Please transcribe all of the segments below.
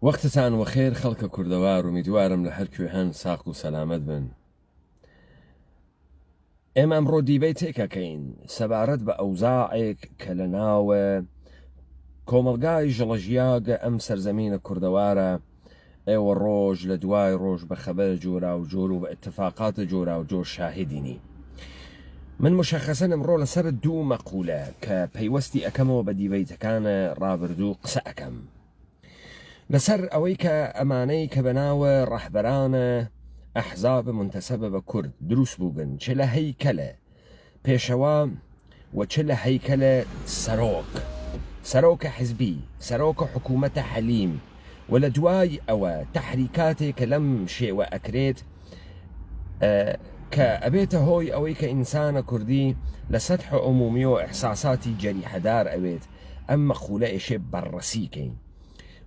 وەختتان وەخێر خەڵکە کوردەوار و میدوارم لە هەر کوێهان ساق و سەلامەت بن. ئێمە ئەمڕۆ دیبەی تێکەکەین سەبارەت بە ئەوزاعێک کە لە ناوە کۆمەلگای ژەڵەژیاگە ئەم سەرزەمینە کوردەوارە. ئێوە ڕۆژ لە دوای ڕۆژ بە خەبەر جۆرا و جۆر و بە اتفاقاتە جۆرا و جۆر شاهدینی. من مشخصەن ئەمڕۆ لەسەر دوو مەقولە کە پەیوەستی ئەەکەمەوە بە دیبەیتەکانە ڕابردوو قسە ئەەکەم لەسەر ئەوەی کە ئەمانەی کە بەناوە ڕەحبەرانە ئەحزاب منتەسەبە بە کورد دروست بووبن چ لە هەیکەلە پێشەوە و چ لە هەیکەلە سەرۆکە حزبی سەرۆکە حکوومەتە حەلیم و لە دوای ئەوە تەحریکاتێک کە لەم شێوە ئەکرێت کە ئەبێتە هۆی ئەوەی کە ئینسانە کوردی لە سەدح عمومی و ئەحساساتی جەریحەدار ئەوێت ئەم مەقولە ئێشێ بەڕەسیکەین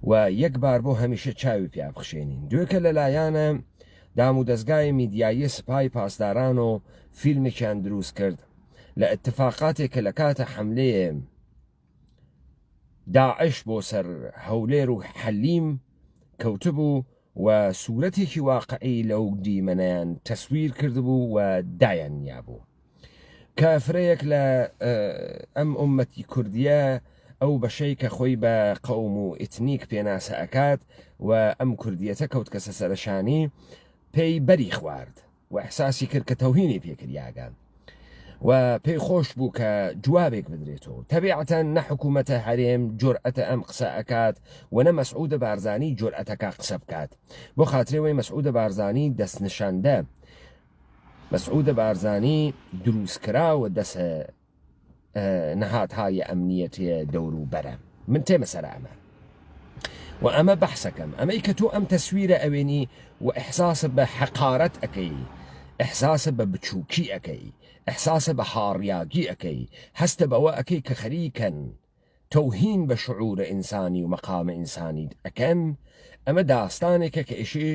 و یەک بار بۆ هەمیشە چاوی پیا بخشێنین. دوێکە لەلایەنە دام و دەستگای میدیایی سپای پاسداران و فیلمێکیان دروست کرد لە اتفاقاتێک کە لە کاتە حملەیە داعش بۆ سەر هەولێر و حەلیم کەوتبوو و سوورەتێکی واقعی لەو دیمەنەیان تەسویر کردبوو و دایانیا بوو کە فرەیەک لە ئەم ئومەتی کوردیە ئەو بەشەی کە خۆی بە قەوم و ئیتنیک پێناسە ئەکات و ئەم کوردیەتە کەوت کەسە سەرشانی پێی بەری خوارد و ئەحساسی کرد کە تەوهینی پێکردیاگەن و پێی خۆش بوو کە جوابێک بدرێتەوە. تەبیعەتەن نە حکوومەتە هەرێم جورئەتە ئەم قسە ئەکات و نە مەسعودە بارزانی جورئەتەکە قسە بکات بۆ خاترەوەی مەسعودە بارزانی دەستنشاندە مەسعودە بارزانی دروستکرا و دەسە نەهاتهای ئەمنیەتە دەور و بەرە. من تێمە سەر ئەمە و ئەمە بەحسەکەم ئەمەی کە تۆ ئەم تەسویرە ئەوێنی و ئەحساسە بە حەقارەت ئەەکەی، ئەحساسە بە بچووکی ئەەکەی، ئەحساسە بە هاڕیاگی ئەەکەی، هەستە بەوە ئەەکەی کە خەریکەن تەوهین بە شعورە ئینسانی و مەقامە ئینسانی ئەەکەن. ئەمە داستانێکە کە ئێشێ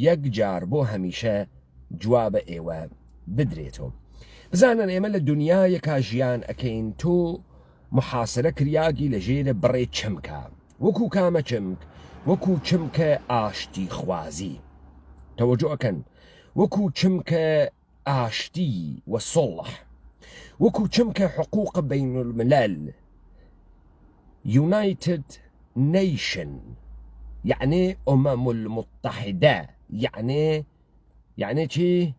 یەک جار بۆ هەمیشە جوابە ئێوە بدرێتەوە. بزانن ئێمە لە دنیایەکا ژیان ئەەکەین تۆ محاسرە کریاگی لە ژێرە بڕێ چمکە وەکو کامە چمک وەکو چمکە ئاشتی خوازی تەوەجۆ ئەکەن وەکو چمکە ئاشتی و سڵح وەکو چمکە حقوق بین الملل United Nation يعني المتحدة يعني چی؟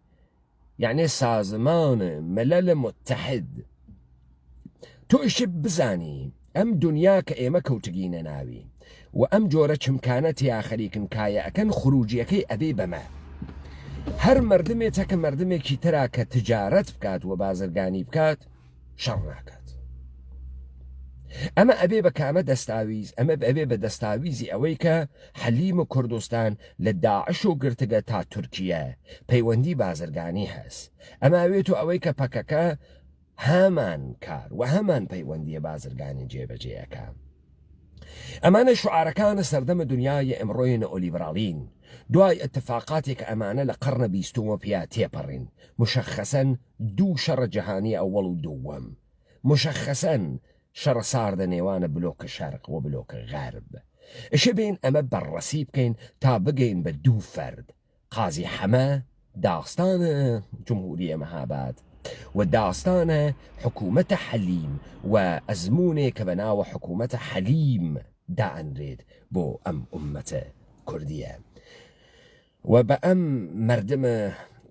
يعني سازمان ملل متحد. تۆ ئیشە بزانی ئەم دنیا کە ئێمە کەوتگینە ناوی و ئەم جۆرە چمکانەتیا خەریکن کایە ئەکەن خروجیەکەی ئەبێ بەمە هەر مردمێتە کە مردمێکی ترا کە تجارەت بکات و بازرگانی بکات شەڕ ناکات. ئەمە ئەبێ بە کامە دەستاویز ئەمە ئەبێ بە دەستاویزی ئەوەی کە حەلیم و کوردستان لە داعش و گرتگە تا تورکیە پەیوەندی بازرگانی هەست. ئەمە ئەوێت و ئەوەی کە پەکەکە هەمان کار و هەمان پەیوەندیە بازرگانی جێبەجێەکە. ئەمانە شعارەکانە سەردەمە دنیای ئەمڕۆی نەئۆلیبراڵین دوای اتفاقاتێک ئەمانە لە قەرنە بیستومە پیا تێپەڕین. مشخەسەن دوو شەڕە جەهانی ئەوەڵ و دووەم، مشخەسەن شەڕە ساردە نێوانە بلۆکە شەرق و بلۆکە غەرب. ئەشە بین ئەمە بەڕەسی بکەین تا بگەین بە دوو فەرد، قازی حەمە داستانە جمهوریە مەهاباد و داستانە حکوومەتە حەلیم و ئەزمونێک کە بەناوە حکوومەتە حەلیم دائەنرێت بۆ ئەم ئومەتە کوردیە و بە ئەم مردمە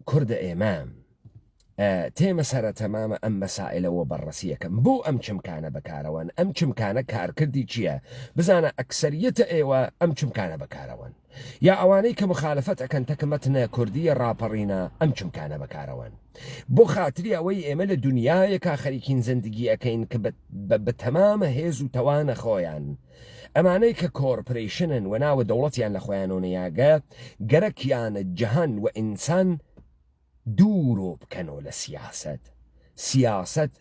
کوردە ئێمە تێمە سەرە تەمامە ئەم مەسائلەوە بەڕەسیەکەم بۆ ئەم چمکانە بەکارەوەن. ئەم چمکانە کارکردی چییە؟ بزانە ئەکسەریەتە ئێوە ئەم چمکانە بەکارەوەن یا ئەوانەی کە مخالفەت ئەکەن تەکمەتنە کوردیە ڕاپەڕینە ئەم چمکانە بەکارەوەن بۆ خاتری ئەوەی ئێمە لە دنیایەکە خەریکین زندگی ئەەکەین کە بە تەمامە هێز و تەوانە خۆیان ئەمانەی کە کۆرپۆریشنن و ناوە دەوڵەتیان لە خۆیانۆنەیاگە گەرەکیانە جەهەن و ئینسان دوورۆ بکەنەوە لە سیاست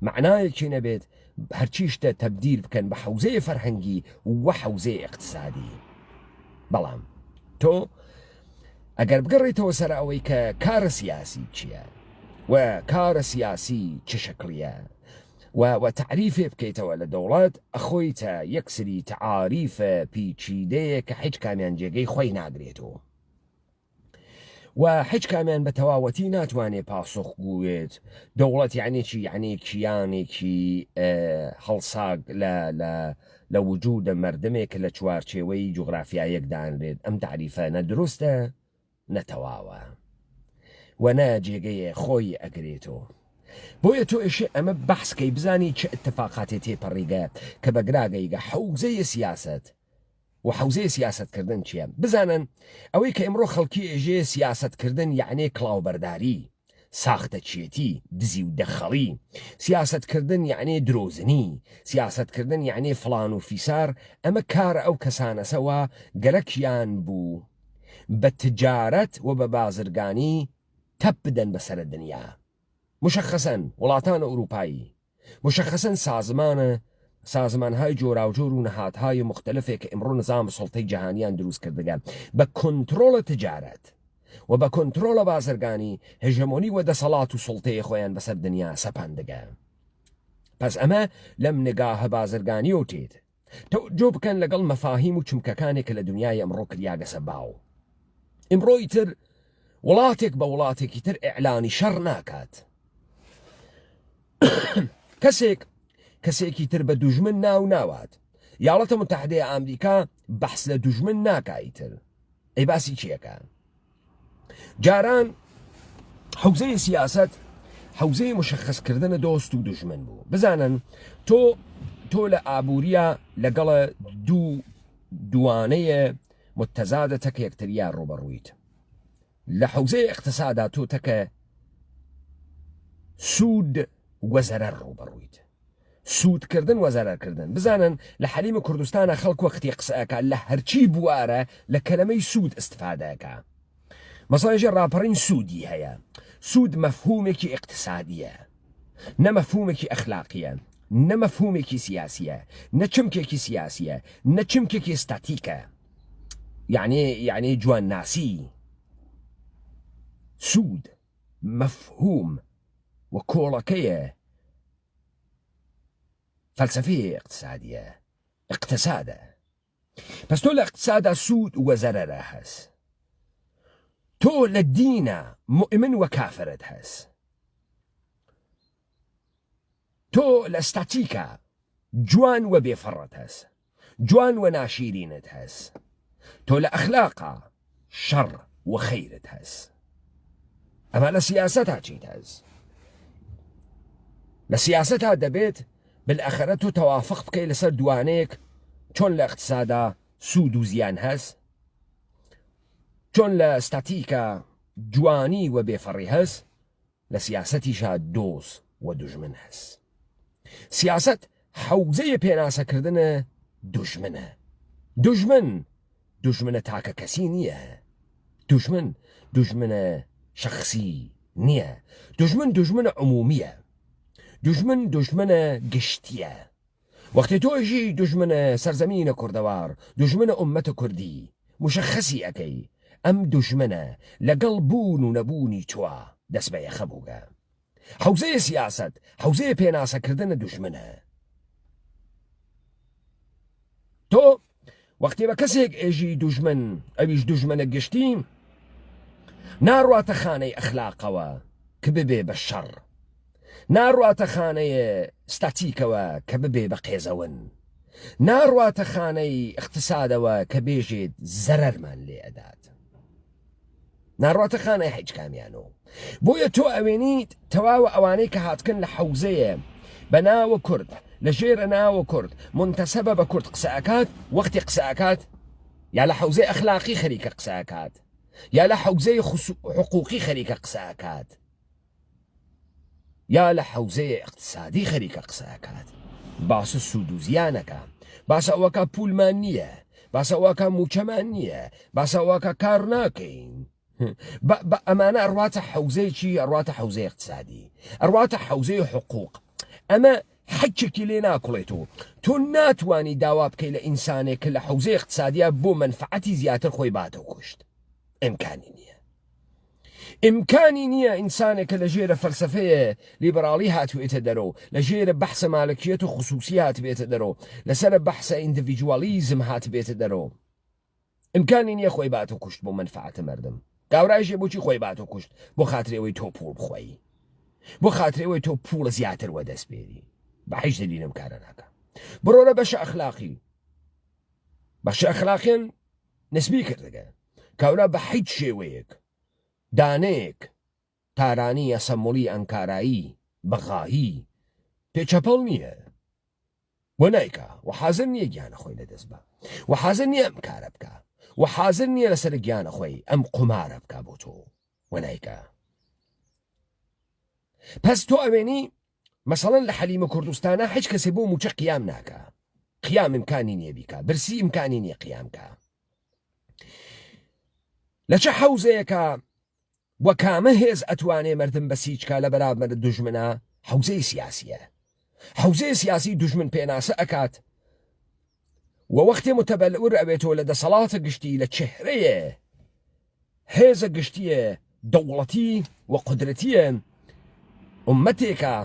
معنایەکی نەبێت هەرچیشتە تەبدیل بکەن بە حەوزەیە فەرهەنگی و حەوزەیە اقتصادی. بەڵام تۆ ئەگەر بگەڕێتەوە سەر ئەوەی کە کارە سیاسی چییە و کارە سیاسی چه شکلیە وتعريفێ بکەیتەوە لە دەوڵەت ئەخۆیتە یەکسری تعاریفە پیچیدەیە کە هیچ کامیان جێگەی خۆی ناگرێتەوە و هیچ کامیان بە تەواوەتی ناتوانێت پاسخگوێت دەوڵەت یعنی چی یعنی کیانێکی هەڵساگ لە وجودە مردمێک لە چوارچێوەی جوغرافیایەک دانرێت ئەم تعریفە نەدروستە نەتەواوە و نە جێگەیە خۆی ئەگرێتەوە بۆیە تۆ ئێشێ ئەمە بەحسکەی بزانی چه اتفاقاتی تێپەڕیگە کە بەگراگەیگە حوزەیە سیاست و حوزەیە سیاستکردن چییە بزانن ئەوەی کە ئەمڕۆ خەڵکی ئێژێ سیاستکردن یعنی کڵاوبەرداری ساختەچێتی دزی و دەخەڵی سیاستکردن یعنی درۆزنی سیاستکردن یعنی فلان و فیسار ئەمە کارە ئەو کەسانەسەوە گەرەکیان بوو بە تجارەت و بە بازرگانی تەپ بدەن بەسەر دنیا مشخصاً وڵاتانە ئوروپایی مشخصاً سازمانهای جۆراوجۆر و نەهاتهای مختلفێک کە ئەمڕۆ نظام سڵتەی جەهانیان دروست کردگەن بە کۆنترۆڵە تجارەت و بە کۆنترۆڵە بازرگانی هێژەمۆنی و دەسەڵات و سڵتەیە خۆیان بەسەر دنیا سەپاندەگە پس ئەمە لەم نگاهە بازرگانی و تێت تەوجۆ بکەن لەگەڵ مەفاهیم و چمکەکانێک لە دنیای ئەمڕۆ کریاگەسە باو ئەمڕۆی تر وڵاتێک بە وڵاتێکی تر ئیعلانی شەڕ ناکات کەسێکی تر بە دوژمن ناوات یاڵەتە متحدەیە ئامریکا بەحس لە دوژمن ناکایتر ئەی باسی چیەکە جاران حوزەی سیاست حوزەی مشخصکردنە دۆست و دوژمن بوو بزانن تۆ لە ئابووریە لەگەڵە دووانەیە متەزادە تەکە یەکتریان ڕۆبەڕوویت لە حوزەی اقتصادا تۆ تەکە سوود وەزەرەر ڕۆبەڕوویت سوودکردن وەزەرەرکردن بزانن لە حەلیمە کوردستانە خەڵک وەختی قسەکە لە هەرچی بوارە لە کەلەمەی سوود استفادەکە مەسەڵێژە ڕاپەڕین سوودی هەیە سوود مەفهومێکی اقتصادیە نە مەفهومێکی ئەخلاقیە نە مەفهومێکی سیاسیە نە چمکێکی سیاسیە نە چمکێکی ستاتیکە یعنی جوان ناسی سوود مەفهوم و کۆڵەکەیە فەلسەفەیە اقتصادیە اقتصادە پس تۆ لە اقتصادا سوود و وەزەرەرە هەست تۆ لە دینە مؤمن و کافرت هەست تۆ لە ستاتیکە جوان و بێفەڕەت هەست جوان و ناشیرینت هەست تۆ لە ئەخلاقە شەڕ و خەیرت هەست ئەمە لە سیاسەتا چیت هەست لە سیاسەتا دەبێت بالآخرە تۆ تەوافق بکەی لەسەر دوانەیەک چۆن لە اقتصادا سوود و زیان هەست چۆن لە ستاتیکە جوانی و بێفەڕی هەست لە سیاسەتیشا دۆست و دوژمن هەست سیاست حوزەیە پێناسەکردنە دوژمنە دوژمنە تاکە کەسی نییە دوژمنە شخصی نییە دوژمنە عمومیە دوژمنە گشتیە وەختی تۆژی دوژمنە سەرزەمینە کوردەوار دوژمنە ئومەتە کوردی مشخصی ئەەکەی ئەم دوژمنە لەگەڵ بوون و نەبوونی چوە دەست بە یەخە بووگە حوزەیە سیاست حوزەیە پێناسەکردنە دوژمنە تۆ وەختی بە کەسێک ئێژی دوژمن ئەویش دوژمنە گشتی ناڕواتە خانەی ئەخلاقەوە کە ببێ بە شەڕ ناڕواتە خانەیە ستاتیکەوە کە ببێ بە قێزەون ناڕواتە خانەی اقتصادەوە کە بێژێت زەرەرمان لێ ئەدات ناڕواتە خانەی هیچ کامیانەوە بۆیە تۆ ئەوێنیت تەواوە ئەوانەی کە هاتکن لە حوزەیە بە ناوە کورد لە ژێرە ناوە کورد منتەسەبە بە کورد قسەکات وەختی قسەکات یا لە حوزەی ئەخلاقی خەریکە قسەکات یا لە حوزەی حقوقی خەریکە قسەکات یا لە حوزەیە اقتصادی خەریکە قسەکات باسە سوود و زیانەکە باسە ئەوەکە پولمان نییە باسە ئەوەکە موچەمان نییە باسە ئەوەکە کار ناکەین ئەمانە ئەڕواتە حوزەی چی ئەڕواتە حوزەی اقتصادی ئەڕواتە حوزەی حقوق ئەمە حەجێکی لێ ناکوڵێتەوە تۆ ناتوانی داوا بکەی لە ئینسانێک کە لە حوزەی اقتصادیە بۆ منفعەتی زیاتر خۆی باتەوە کوشت ئیمکانی نییە ئیمکانی نییە ئینسانێکە لە ژێرە فەلسەفەیە لیبراڵی هاتوێتە دەرەوە لە ژێرە بەحسە مالکیەت و خصوصی هاتبێتە دەرەوە لەسرە بەحسە ئیندیڤیدوالیزم هاتبێتە دەرەوە ئیمکانی نییە خۆی باتە کوشت بۆ منفعەتە مردم گاورایشێ بۆچی خۆی باتە کوشت بۆ خاترەوەی تۆ پوڵ بخۆی بۆ خاترەوەی تۆ پوڵە زیاتر وەدەست بێری بە هیچ دلیلم کارە ناکە بڕۆرە بەشە ئەخلاقی بەشە ئەخلاقیان نسبی کردەگە کەورە بە هیچ شێوەیەک دانەیەک تارانی ئەسەموڵی ئەنکارایی بەغاهی پێچەپەڵ نییە بۆ نایکە و حازر نییە گیانە خۆی لەدەست بە و حازر نییە ئەم کارە بکە و حازر نییە لەسەر گیانە خۆی ئەم قمارە بکە بۆ تۆ و نایکە پس تۆ ئەوێنی مەسەڵەن لە حەلیمە کوردستانە هیچ کەسێ بۆ موچە قیام ناکە قیام ئیمکانی نییە بیکە برسی ئیمکانی نییە قیامکە لە چه حەوزەیەکە وە کامە هێز ئەتوانێ مردم بە سیچکە لە بەرامبەر دوژمنە حەوزەی سیاسیە حەوزەی سیاسی دوژمن پێناسە ئەکات و وەختێ متەبەلور ئەوێتەوە لە دەسەڵاتە گشتی لە چهرەیە هێزە گشتیە دەوڵەتی و قودرەتیە ئومەتێکە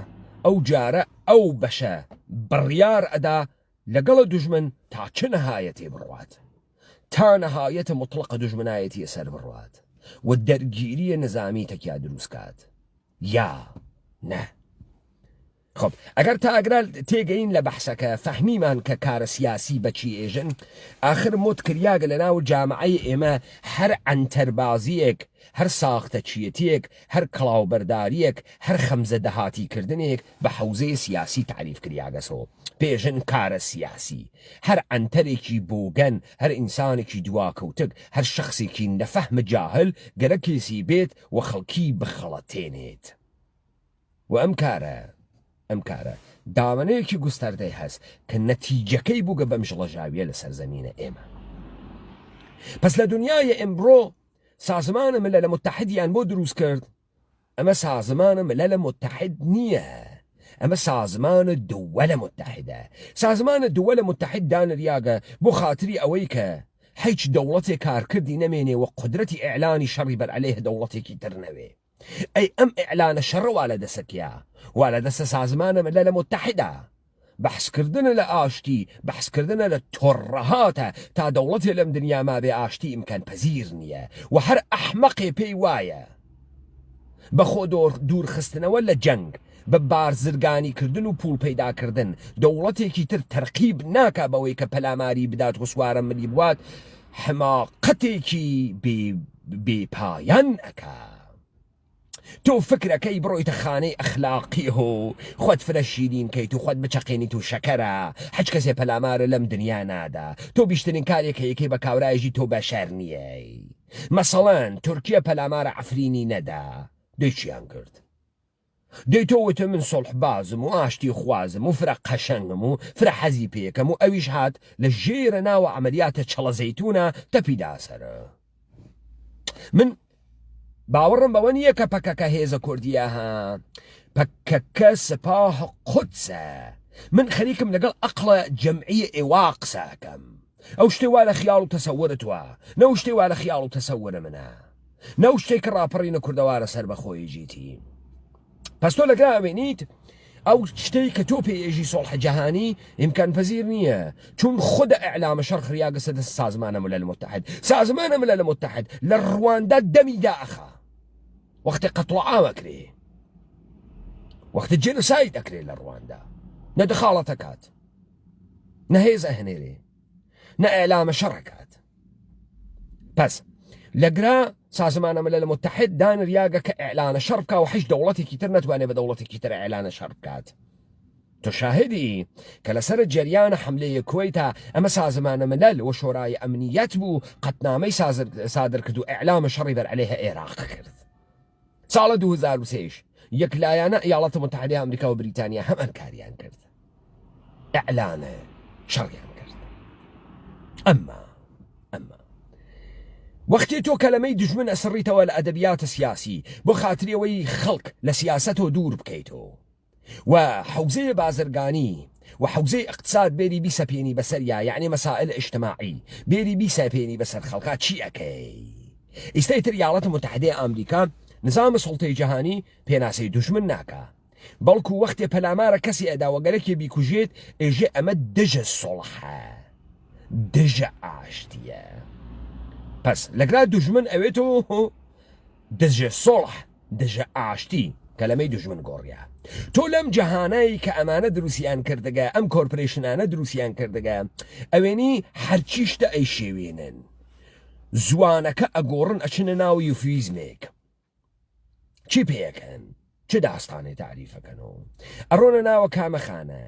ئەو جارە ئەو بەشە بڕیار ئەدا لەگەڵە دوژمن تا چ نەهایەتێ بڕوات تا نەهایەتە مطلقە دوژمنایەتیە سەر بڕوات و دەرگیریە نظامی تەکیا دروستکات یا نە خب ئەگەر تا ئەگرال تێگەین لە بەحسەکە فەحمیمان کە کارە سیاسی بەچی ئێژن آخر مت کریاگە لە ناو جامعەی ئێمە هەر ئەنتەربازیەک هەر ساختە چیەتێک هەر کڵاوبەرداریەک هەر خەمزە دەهاتیکردنێک بە حەوزەی سیاسی تعریف کریاگەسەوە پێژن کارە سیاسی هەر ئەنتەرێکی بۆگەن هەر ئینسانێکی دواکەوتک هەر شخصێکی نەفەحمە جاهل گەرەکێسی بێت و خەڵکی بخەڵەتێنێت و ئەم کارە داوانەیەکی گوستەردەی هەست کە نەتیجەکەی بووگە بەم ژڵەژاویە لە سەرزەمینە ئێمە پس لە دنیای ئەمڕۆ سازمانە ملەلە متحیدیان بۆ دروست کرد ئەمە سازمانە ملەلە متحید نییە ئەمە سازمانە دووەلە متحیدە سازمانە دووەلە متحید دانریاگە بۆ خاتری ئەوەی کە هیچ دەوڵەتێک کارکردی نەمێنێ و قدرەتی ئیعلانی شەڕی بەر عەلەیه دەوڵەتێکی تر نەوێ ئەی ئەم ئیعلانە شەڕ وا لە دەسەکیا وا لە دەسە سازمانە ملەلە متحیدە بەحسکردنە لە ئاشتی بەحسکردنە لە تۆڕەهاتە تا دەوڵەتێ لەم دنیا ما بێ ئاشتی ئیمکان پەزیر نییە و هەر ئەحمەقێ پێی وایە بەخۆ دوورخستنەوە لە جەنگ بە بارزرگانیکردن و پوڵ پەیداکردن دەوڵەتێکی تر تەرقیب ناکا بەوەی کە پەلاماری بدات و سوارە ملی بوات حماقەتێکی بێپایان ئەکا تۆ فکرەکەی بڕۆیتە خانەی ئەخلاقی هۆ خۆت فرە شیرین کەیت و خۆت بچەقێنیت و شەکەرە هیچ کەسێ پەلامارە لەم دنیا نادا تۆ بیشترین کارێکە یەکەی بە کاورایژی تۆ بەشەر نییە مەسەڵەن تورکیا پەلامارە عەفرینی نەدا دەیچیان کرد دەی تۆ وتە من سڵح بازم و ئاشتی خوازم و فرە قەشەنگم و فرە حەزی پێکەم و ئەویش هات لە ژێرە ناوە عەمەلیاتە چەڵە زەیتونە تەپیدا سەرە من باوەڕم بەوە نییە کە پەکەکە هێزە کوردیە ها پەکەکە سپاه قودسە من خەریکم لەگەڵ ئەقڵە جەمعی ئێوا قسەکەم ئەو شتێ وا لە خیاڵ و تەسەورت وە نەو شتێ وا لە خیاڵ و تەسەورە منە نەو شتێک کە ڕاپەڕینە کوردەوارە سەر بەخۆی جیتی پس تۆ لەگرا ئەوێنیت ئەو شتەی کە تۆ پێێژی سۆڵح جەهانی ئیمکان پەزیر نییە چون خودە ئەعلامە شەڕ خریاگەسە دەست سازمانە ملل متحد سازمانە ملل متحد لە ڕواندا دەمی داخە وەختێ قەتڵ ئاوەکرێ وەختە جێنۆساید ئەکرێ لە ڕواندا نە دەخاڵەتەکات نە هێز ئەهێنێرێ نە ئەعلامە شەڕەکات پس لەگرا سازمانە ملل متحد دانریاگە کە ئیعلانە شەڕ بکا و هیچ دەوڵەتێکی تر نەتوانێت بە دەوڵەتێکی تر ئیعلانە شەڕ بکات تۆ شاهدی کە لەسەر جەریانە حملەیە کوێیتە ئەمە سازمانە ملل و شۆرای ئەمنیەت بوو قەتنامەی سادر کرد و ئیعلامە شەڕی بەر عەلەیه عێراق کرد ساڵە 2003 یەکلایانە ئیاڵەتە متحدەی ئەمریکا و بریتانیا هەمان کاریان کرد ئیعلانە شەڕیان کرد ئەمما وەختی تۆ کەلەمەی دژمن ئەسڕیتەوە لە ئەدەبیاتە سیاسی بۆ خاتریەوەی خەڵک لە سیاسەتەوە دوور بکەیتەوە و حەوزەیە بازرگانی و حەوزەی اقتصاد بێری بیسەپێنی بەسەریا یعنی مەسائل اجتماعی بێری بیسەپێنی بەسەر خەڵکا چی ئەەکەی ئیستەی تر ئیاڵەتە متحدەی ئەمریکا نظام سڵتەی جەهانی پێناسەی دوژمن ناکە بەڵکو وەختێ پەلامارە کەسی ئەداوەگەرەکێ بیکوژێت ئێژێ ئەمە دژە سڵحە دژە ئاشتیە پس لەگرا دوژمن ئەوێتەوە دژە سڵح دژە ئاشتی کەلەمەی دوژمن گۆڕیا تۆ لەم جەهانایی کە ئەمانە دروسیان کردگە ئەم کۆرپۆرێشنانە دروسیان کردگە ئەوێنی هەرچیشتە ئەی شێوێنن زوانەکە ئەگۆڕن ئەچنە ناو یوفیزمێک چی پێەکەن چه داستانی تعریفەکەنەوە ئەڕۆنە ناوە کامەخانە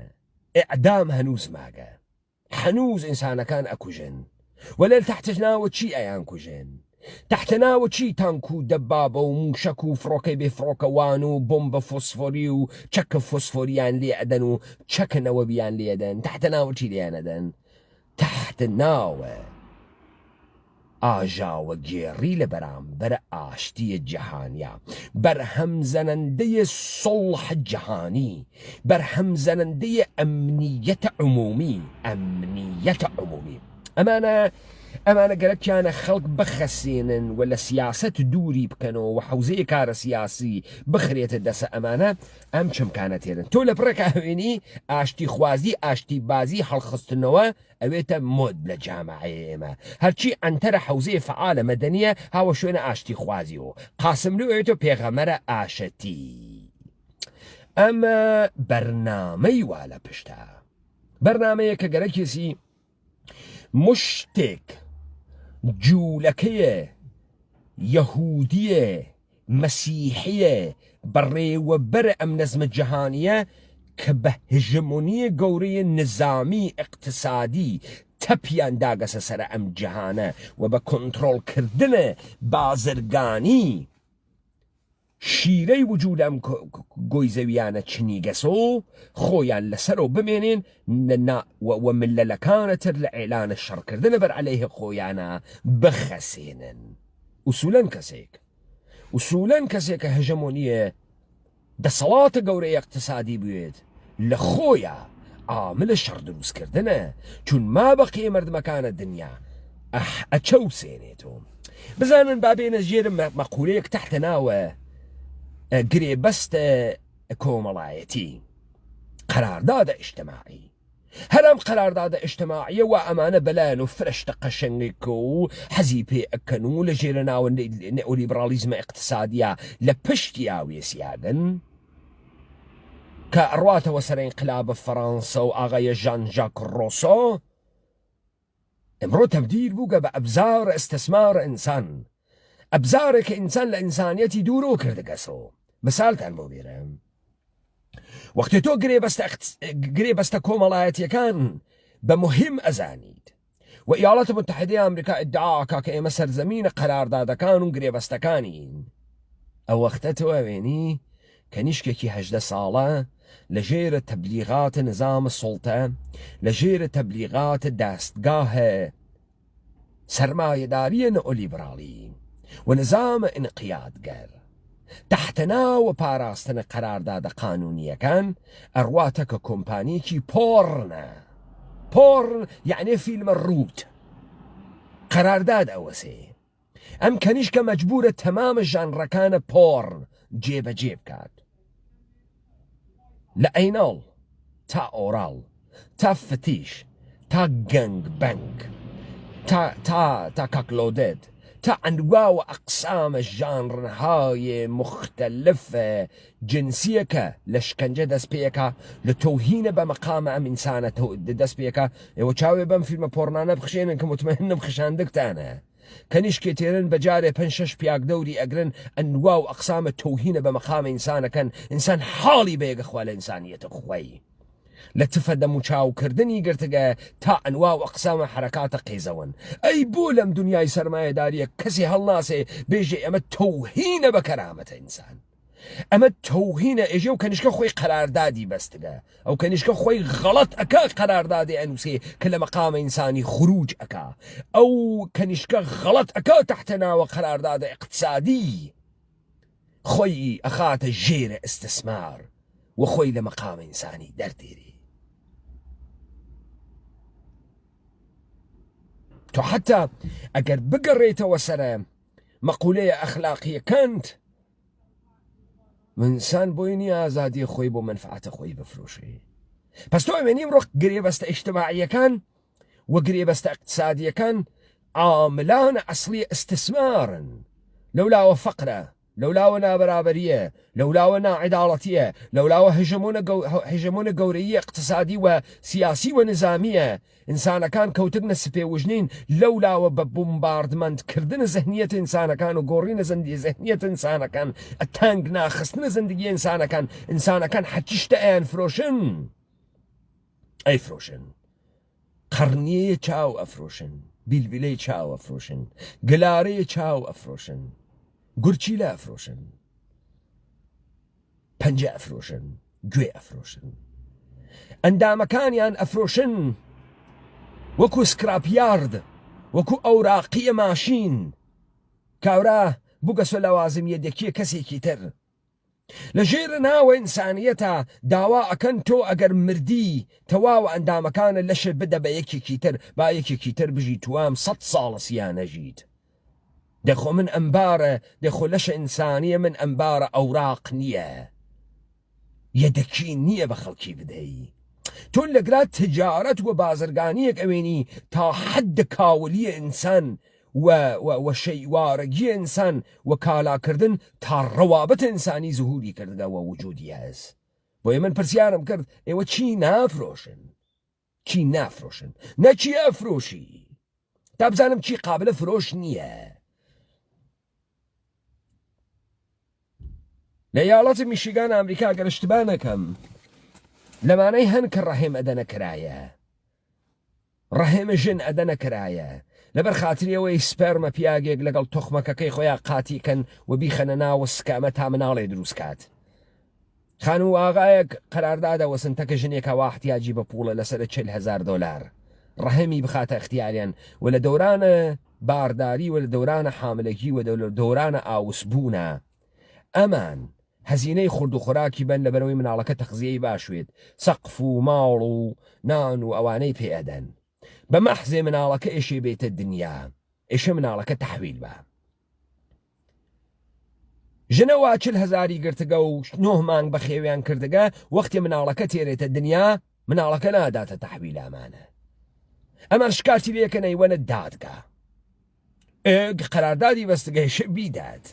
ئەعدام هەنووز ماگە هەنووز ئینسانەکان ئەکوژن وەلێ تحتش ناوە چی ئەیان کوژن تحتە ناوە چی تانک و دەبابە و موشک و فڕۆکەی بێفڕۆکەوان و بۆمبە فۆسفۆری و چەکە فۆسفۆریان لێ ئەدەن و چەکەنەوە بیان لێدەن تحتە ناوە چی لێیانەدەن تحتە ناوە ئاژاوە گێڕی لە بەرامبەرە ئاشتیە جەهانیا بەرهەمزەنەندەیە سڵح جەهانی بەرهەمزەنەندەیە ئەمنیەتە عمومی ئەمانە گەرەکیانە خەڵک بخەسێنن و لە سیاست دووری بکەنەوە و حوزەیە کارە سیاسی بخرێتە دەسە ئەمانە ئەم چمکانە تێرن تۆ لە پڕێکە هەوێنی ئاشتی خوازی ئاشتی بازی هەڵخستنەوە ئەوێتە مۆد لە جامعەیە ئێمە هەرچی ئەنتەرە حوزەیە فعالە مەدەنیە هاوە شوێنە ئاشتی خوازی و قاسملو ئەوێتە پێغەمەرە ئاشەتی ئەمە بەرنامەی وا لە پشتە بەرنامەیە کە گەرەکێسی مشتێک جوولەکەیە یەهودیە مەسیحیە بەڕێوەبەرە ئەم نەزمە جەهانیە کە بە هژمۆنیە گەورەیە نظامی اقتصادی تەپیان داگەسە سەرە ئەم جەهانە و بە کۆنتڕۆڵکردنە بازرگانی شیرەی وجود ئەم گۆی زەویانە چنیگەسۆ خۆیان لەسەرەوە بمێنێن و ملەلەکانە تر لە ئێلانە شەڕکردنە بەر عەلەیهی خۆیانە بخەسێنن ئوسوولەن کەسێک کە هەژەمۆنیە دەسەڵاتە گەورەی اقتصادی بوێت لە خۆیە عاملە شەڕ دروستکردنە چون ما بەقیە مردمەکانە دنیا ئەچەوسێنێتەوە بزانن بابێنە ژێرم مەقولەیەک تحتە ناوە گرێبەستە کۆمەڵایەتی قەراردادە ئیجتیماعی هەرام قەراردادە ئیجتیماعیە و ئەمانە بەلایەن و فرەشتە قەشەنگێک و حەزی پێ ئەکەن و لە ژێرە ناوە نێئۆلیبرالیزمە اقتصادیە لە پشتی ئاوێسیادن کە ئەڕواتەوە سەر ئینقلابە فەڕەنسا و ئاغای ژان ژاک ڕۆسۆ ئەمڕۆ تەبدیل بووگە بە ئەبزار ئەستەسمار ئینسان ئەبزارێکە ئینسان لە ئینسانیەتی دوورۆ کردگەسەوە مثالتان بۆ بێرم وەختێ تۆ گرێبەستە کۆمەڵایەتیەکان بە مهم ئەزانیت و ئیالەتە متحیدەی ئەمریکا ئیدعاکە کە ئێمە سەرزەمینە قەراردادەکان و گرێبەستەکانین ئەو وەختە تۆ ئەوێنی کەنیشکێکی 18 ساڵە لە ژێرە تەبلیغاتە نظام سڵتە لە ژێرە تەبلیغاتە دەستگاهە سەرمایەداریە نەئۆلیبرالی و نظامە ئینقیادگەر تحتەناوە پاراستنە قەراردادە قانونیەکان ئەڕواتە کە کۆمپانیەکی پۆڕن یعنی فیلمە ڕوت قەرارداد ئەوەسێ ئەم کەنیشکە مەجبورە تەمامە ژانڕەکانە پۆڕن جێبەجێ بکات لە ئەیناڵ تا ئۆراڵ تا فتیش تا گەنگ بەنگ تا کاکلۆدێت تا ئەنواع و ئەقسامە ژانڕهای مختلفە جنسیەکە لە شکنجە دەست پێەکە لە تۆهینە بە مەقامە ئەم ئینسانە دەست پێەکە ئێوە چاوێ بەم فیلمە پۆڕنانە بخشێنن کە مطمئنم خشاندەکتانە کەنیشکێ تێرن بەجارێ 5-6 پیاک دەوری ئەگرن ئەنواع و ئەقسامە تۆهینە بە مەقامە ئینسانەکەن ئینسان حاڵی بەیەگەخوا لە ئینسانیەتە خوای لە تفە دەم و چاوکردنی گرتگە تا ئەنواع و ئەقسامە حرەکاتە قێزەون ئەی بۆ لەم دنیای سەرمایەداریە کەسی هەڵناسێ بێژێ ئەمە تۆهینە بە کەرامەتە ئینسان ئەمە تۆهینە ئێژێ و کەنیشکە خۆی قەراردادی بەستگە ئەو کەنیشکە خۆی غەڵەت ئەکا قەراردادی ئەنووسێ کە لە مەقامە ئینسانی خروج ئەکا ئەو کەنیشکە غەڵەت ئەکا تحتە ناوە قەراردادە اقتصادی خۆی ئەخاتە ژێرە ئستثمار و خۆی لە مەقامە ئینسانی دەردێری تۆ حتا ئەگەر بگەڕێتەوە سەرە مەقولەیە ئەخلاقیەکانت منسان بۆی نیە ئازادی خۆی بۆ منفعەتە خۆی بفرۆشێ. پس تۆ ئەمێنی ڕۆک گرێبەستە ئیجتماعیەکان و گرێبەستە اقتصادیەکان عاملان ئەسڵی ئستسمارن. لەولاوە فەقرە، لەولاوە نابەرابەریە، لەولاوە ناعیداڵەتیە، لەولاوە هژمونە گەورەیی اقتصادی و سیاسی و نظامیە. ئینسانەکان کەوتنە سپێوژنین لەولاوە بە بومباردمەندکردنە زەهنیەت ئینسانەکان و گۆڕینە زەهنیەت ئینسانەکان، تەنگ ناخستنە زەندگی ئینسانەکان حەچیشتە ئەیان فرۆشن. ئەیفرۆشن، قەرنیەیە چاو ئەفرۆشن، بیلبیلەی چاو ئەفرۆشن، گلارەیە چاو ئەفرۆشن، گورچی لە ئەفرۆشن، پەنجە ئەفرۆشن، گوێ ئەفرۆشن، ئەندامەکانیان ئەفرۆشن وەکو سکراپیارد، وەکو ئەوراقیە ماشین. کاورا بووگەسۆ لەوازم یەدەکیە کەسێکی تر لە ژێرە ناوە ئینسانیەتە داوا ئەکەن تۆ ئەگەر مردی تەواوە ئەندامەکانە لەشە بدە بە یەکێکی تر، با یەکێکی تر بژی توام 100 ساڵە سیانەژیت. دەخۆ من ئەمبارە، دەخۆ لەشە ئینسانیە من ئەمبارە ئەوراق نییە، یەدەکی نییە بە خەڵکی بدەی. تۆ لەگرات تجارەت و بازرگانیەک ئەوێنی تا حد کاولیە ئینسان و شەیوارەگی ئینسان و کالاکردن تا ڕەوابەت ئینسانی زهوری کردەوە وجودی هەست. بۆیە من پرسیارم کرد ئێوە چی نافرۆشن؟ چی نافرۆشن؟ نەچی ئەفرۆشی تا بزانم چی قابلە فرۆش نییە. لە یاڵەتی میشیگان ئەمریکا گەر اشتباه نەکەم لەمانەی هەن کە ڕەحێم ئەدەنە کرایە، ڕەحێمە ژن ئەدەنە کرایە لەبەر خاتریەوەی سپەرمە پیاگێک لەگەڵ تۆخمەکەکەی خۆیان قاتیکەن و بیخەنە ناوە سکامە تا مناڵێ دروستکات. خانوو ئاغایەک قەراردادە وەسنتەکە ژنێکە وا احتیاجی بە پوڵە لەسەر 40,000 دۆلار ڕەحێمی بخاتە اختیاریان و لە دەورانە بارداری و لە دەورانە حاملەکی و لە دەورانە ئاوسبوونە ئەمان هەزینەی خورد و خۆراکی بن لەبەرەوەی مناڵەکە تەخزیەی باشوێت، سەقف و ماڵ و نان و ئەوانەی پێئەدەن. بە مەحزێ مناڵەکە ئێشێ بێتە دنیا، ئێشە مناڵەکە تەحویل بە. ژنەوە 40,000 گرتگە و 9 مانگ بە خێویان کردگە، وەختی مناڵەکە تێرێتە دنیا مناڵەکە ناداتە تەحویل ئەمانە. ئەمان شکاتی لێکە نەیوەنە دادگا. قەراردادی بەستگەیشە بیدات.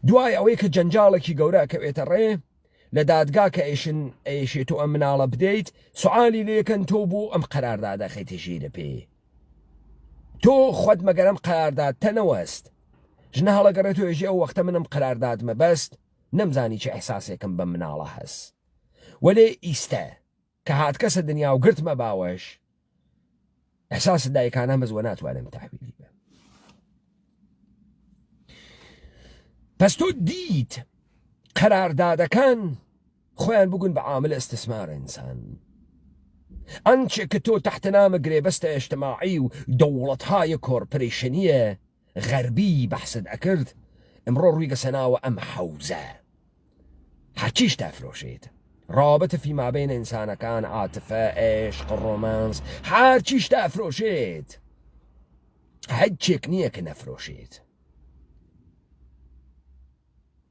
دوای ئەوەی کە جەنجاڵێکی گەورە کەوێتە ڕێ لە دادگا کە ئێشێت و ئەم مناڵە بدەیت، سوعالی لێکەن تۆ بۆ ئەم قەراردادە خەیتە ژێرە پێ. تۆ خۆت مەگەرم قەرارداد تەنەوەست. ژنە هەڵەگەڕێت و ێژێ ئەو وەختە منم قەراردادمە بەست، نەمزانی چه ئەحساسێکم بەم مناڵە هەست. وەلێ ئیستە کە هات کەسە دنیا و گرتمە باوەش، ئەحساس دایکانە مەزوە ناتوانم تەحویلی بە. پس تۆ دیت قەراردادەکان خۆیان بگون بە عامل ئەستسمار ئینسان. ئەنچێ کە تۆ تەحتەنامە گرێبەستە ئیجتماعی و دەوڵەتهای کۆرپۆرێشنیە غەربی بەحسد ئەکرد، ئەمڕۆ ڕووی گەسەناوە ئەم حەوزە هەرچیش تافرۆشێت. ڕابەتە فیمابین ئینسانەکان، عاتفە، عێشق، ڕۆمانس، هەرچیش تافرۆشێت، هەچێک نییە کە نەفرۆشێت.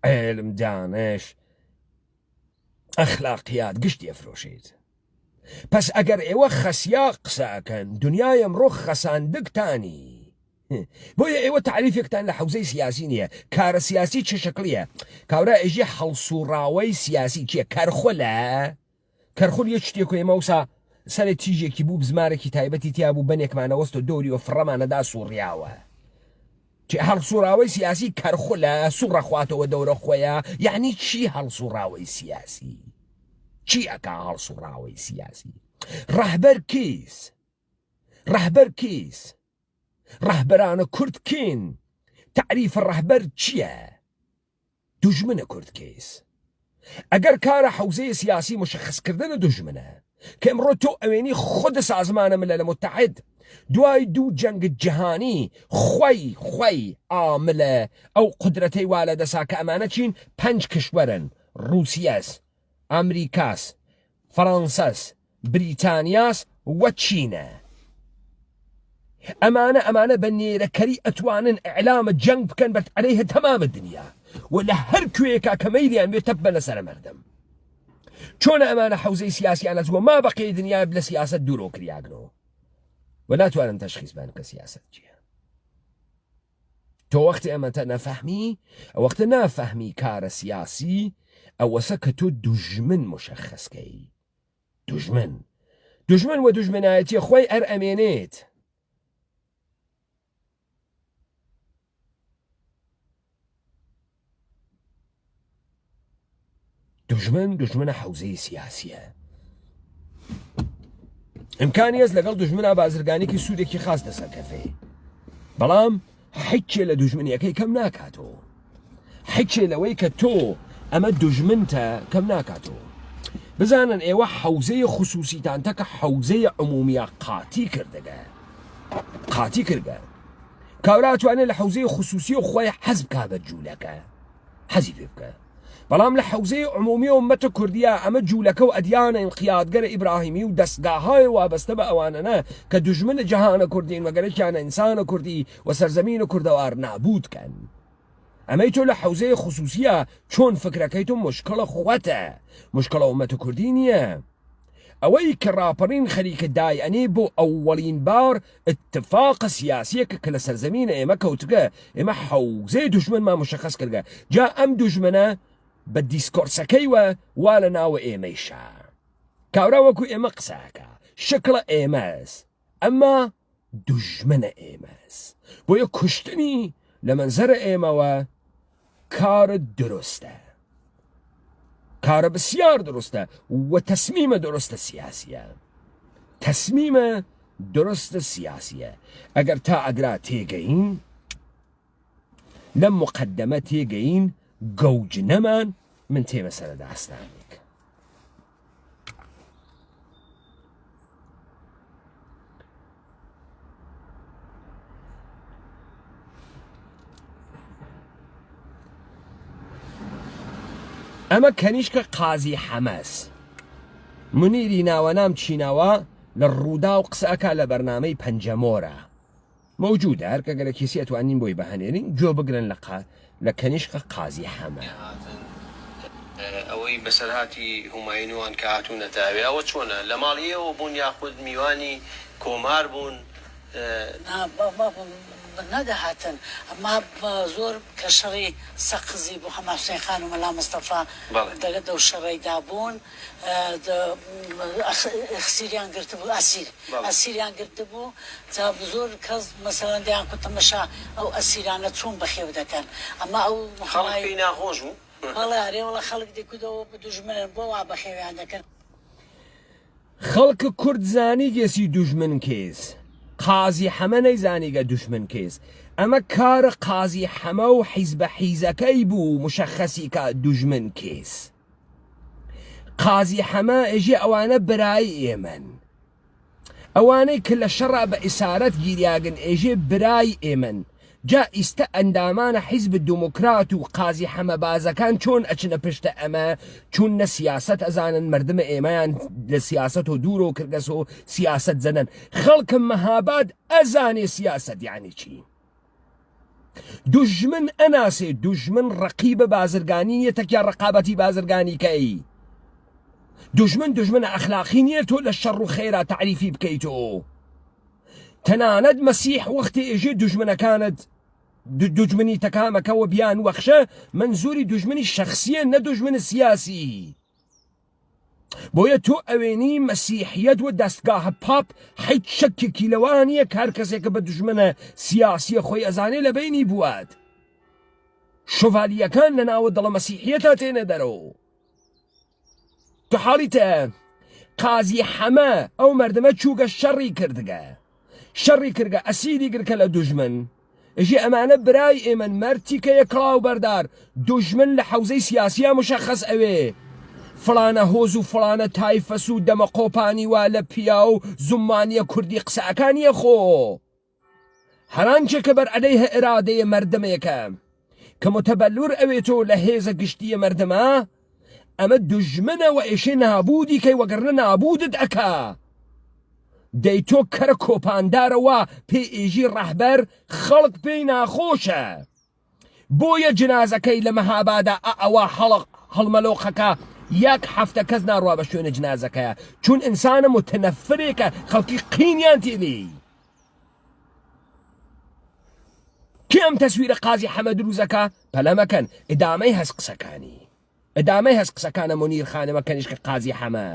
علم، دانش، ئەخلاقیات گشتی ئەفرۆشێت. پس ئەگەر ئێوە خەسیا قسە ئەکەن دنیای ئەمڕۆ خەساندگتانی. بۆیە ئێوە تعریفێکتان لە حەوزەی سیاسی نییە. کارە سیاسی چه شکلیە؟ کاورا ئێژێ هەڵسوڕاوەی سیاسی چییە؟ کەرخۆلە؟ کەرخۆل یەک شتێک ئێمە وسا سەرێ تیژێکی بوو بزمارێکی تایبەتی تیا بوو بەنێکمانەوەست و دۆری و فڕەمانەدا سوڕیاوە. هەڵسوڕاوەی سیاسی کەرخۆلە، سوڕە خواتەوە دەورە خۆیە. یعنی چی هەڵسوڕاوەی سیاسی؟ چی ئەکا هەڵسوڕاوەی سیاسی؟ ڕەهبەر کیس؟ ڕەهبەر کیس؟ ڕەهبەرانە کورد کین؟ تعریفە ڕەهبەر چییە؟ دوژمنە کورد کیس. ئەگەر کارە حەوزەی سیاسی مشخصکردنە دوژمنە کە ئەمڕۆ تۆ ئەوێنی خودە سازمانە ملل متحد دوای 2 جەنگ جیهانی خۆی عاملە ئەو قودرەتەی وا لە دەسا کە ئەمانە چین 5 کشوەرن: رووسیاس، ئەمریکاس، فەڕەنساس، بریتانیاس و چینە. ئەمانە بە نێرەکەری ئەتوانن ئیعلامە جەنگ بکەن بەت عەلەیهە تەمامە دنیا. و لە هەر کوێیەکە کە مەیلیان بێت تەب بەنە سەرە مەردەم چۆن ئەمانە حەوزەی سیاسیان ئەچووە ما بەقەی دنیا لە سیاست دوورۆ کریاگنەوە و ناتوانن تەشخیص بان کە سیاست چییە تۆ وەختێ ئەمەتە نەفەهمی ئەوەختە نافەهمی کارە سیاسی ئەوەسە کە تۆ دوژمن مشەخەسکەی دوژمن و دوژمنایەتی خۆی ئەر ئەمێنێت دوژمنە حەوزەی سیاسیە ئیمکانی هەست لەگەڵ دوژمنە بازرگانێکی سوودێکی خاص دەسەرکەفێ بەڵام حیچێ لە دوژمنیەکەی کەم ناکاتەوە حیچێ لەوەی کە تۆ ئەمە دوژمنتە کەم ناکاتەوە بزانن ئێوە حەوزەی خصوصیتانتە کە حەوزەی عمومیە قاتی کردگە کاوراتوانێت لە حەوزەی خصوصی و خۆی حەزب کا بە جوولەکە حەزی پێ بکە بەڵام لە حەوزەی عمومی و ئومەتە کوردیە ئەمە جوولەکە و ئەدیانە ئینقیادگەرە ئیبراهیمی و دەستگاهای وابەستە بە ئەوانەنە کە دوژمنە جەهانە کوردین وەگەرەکیانە ئینسانە کوردی و سەرزەمینە کوردەوار نابودکەن ئەمەی تۆ لە حەوزەی خصوصیە چۆن فکرەکەی تۆ مشکڵە خوەتە مشکڵە ئومەتە کوردی نییە ئەوەی کە ڕاپەڕین خەریکە دایئەنێ بۆ ئەووەڵین بار اتفاق سیاسیەکە کە لە سەرزەمینە ئێمە کەوتگە ئێمە حەوزەی دوژمنمان مشەخەس کردگە جا ئەم دوژمنە بە دیسکۆرسەکەی وا لە ناوە ئێمەیشە کاورا وەکو ئێمە قساکە شکڵە ئێمەس ئەمما دوژمنە ئێمەس بۆیە کوشتنی لە منزەرە ئێمەوە کارە درستە کارە بسیار درستە و تەسمیمە درستە سیاسیە تەسمیمە درستە سیاسیە ئەگەر تا ئەگرا تێگەین لەم مقدمە تێگەین گەوج نەمان من تێمە سەرە داستانێک ئەمە کەنیشکە قازی حەمەس منیری ناوەنام چیناوە لە ڕوودا و قسەکە لە بەرنامەی پەنجەمۆرە موجودە هەر کە گەلە کێسی ئەتوانین بۆی بەهەنێنین گوێ بگرن لە کەنیشکە قازی حەمە ئەوەی بەسەرهاتی هوماینوان کە هاتوونەتاوێ ئەوە چۆنە لە ماڵیەوە بوون یاخود میوانی کۆمار بوون نەدەهاتن ئەمما زۆر کە شەڕی سەقزی بوو هەما حوسێن خان و مەلا مستەفا دەو شەڕەیدا بوون ئەسیریان گرتبوو ئەسیریان گرتبوو جا زۆر کەس مەسەڵەن دەیان کو تەمەشا ئەو ئەسیرانە چوون بەخێو دەکەن ئەمما ئەو خەڵکی ناخۆش بوو بەڵێ هەرێوەڵە خەڵک دەکوتەوە بە دوژمنن بۆ وا بەخێویان دەکەن خەڵکە کورد زانی گێسی دوژمن کێز قازی حەمە نەیزانیگە دوژمن کێز ئەمە کارە قازی حەمە و حیزبە حیزەکەی بوو مشەخەسی کە دوژمن کێز قازی حەمە ئێژێ ئەوانە برای ئێمن ئەوانەی کە لە شەڕا بە ئیسارەت گیریاگن ئێژێ برای ئێمن جا ئیستە ئەندامانە حیزب دموکرات و قازی حەمە بازەکان چۆن ئەچنە پشتە ئەمە چون نە سیاست ئەزانن مردمە ئێمەیان لە سیاست و دوورۆ کردگەس و سیاست زەنن خەڵکم مەهاباد ئەزانێ سیاست یعنی چی دوژمن ئەناسێ دوژمن ڕەقیبە بازرگانی نیە تەکیا ڕقابەتی بازرگانی کەی دوژمن ئەخلاقی نییە تۆ لە شەڕ و خێرا تعریفی بکەیتەوە تەنانەت مەسیح وەختی ئێژێ دوژمنەکانت دوژمنی تەکامەکەوە بیان وەخشە منزوری دوژمنی شەخصیە نە دوژمنە سیاسی بۆیە تۆ ئەوێنی مەسیحیەت و دەستگاهە پاپ هیچ شەکێکی لەوە نییە کار کەسێکە بە دوژمنە سیاسیە خۆی ئەزانێ لە بینی بوات شۆڤالیەکان لە ناوە دڵە مەسیحیەتە تێنە دەرەوە تو حاڵیتە قازی حەمە ئەو مردمە چووگە شەڕی کردگە ئەسیری گرکە لە دوژمن ئەژێ ئەمانە برای ئێمن مەرتیکەیە کڵاو بەردار دوژمن لە حەوزەی سیاسیە مشەخەس ئەوێ فڵانە هۆز و فڵانە تایفەس و دەمە قۆپانی وا لە پیا و زومانیە کوردی قسەکانیە خۆ هەرانچێکە بەر ئەدەی ئێرادەیە مردمێکە کە متەبەلور ئەوێتۆ لە هێزە گشتیە مردمە ئەمە دوژمنەوە ئێشێ نابودی کەی وەگەرنە نابودت ئەکا دەی تۆ کەرە کۆپاندارەوە پێ ئێژی ڕەحبەر خەڵک پێی ناخۆشە بۆیە جنازەکەی لە مەهابادا ئەوە هەڵمەلۆقەکە یەک هەفتە کەس ناڕوا بە شوێنە جنازەکەیە چون ئینسانە متەنەفرێکە خەڵکی قینیان تێنی کێ ئەم تەسویرە قازی حەمە دروزەکە پەلەمەکەن ئیدامەی هەست قسەکانی ئەدامەی هەست قسەکانە مونیر خانەمە کەنیشکە قازی حەمە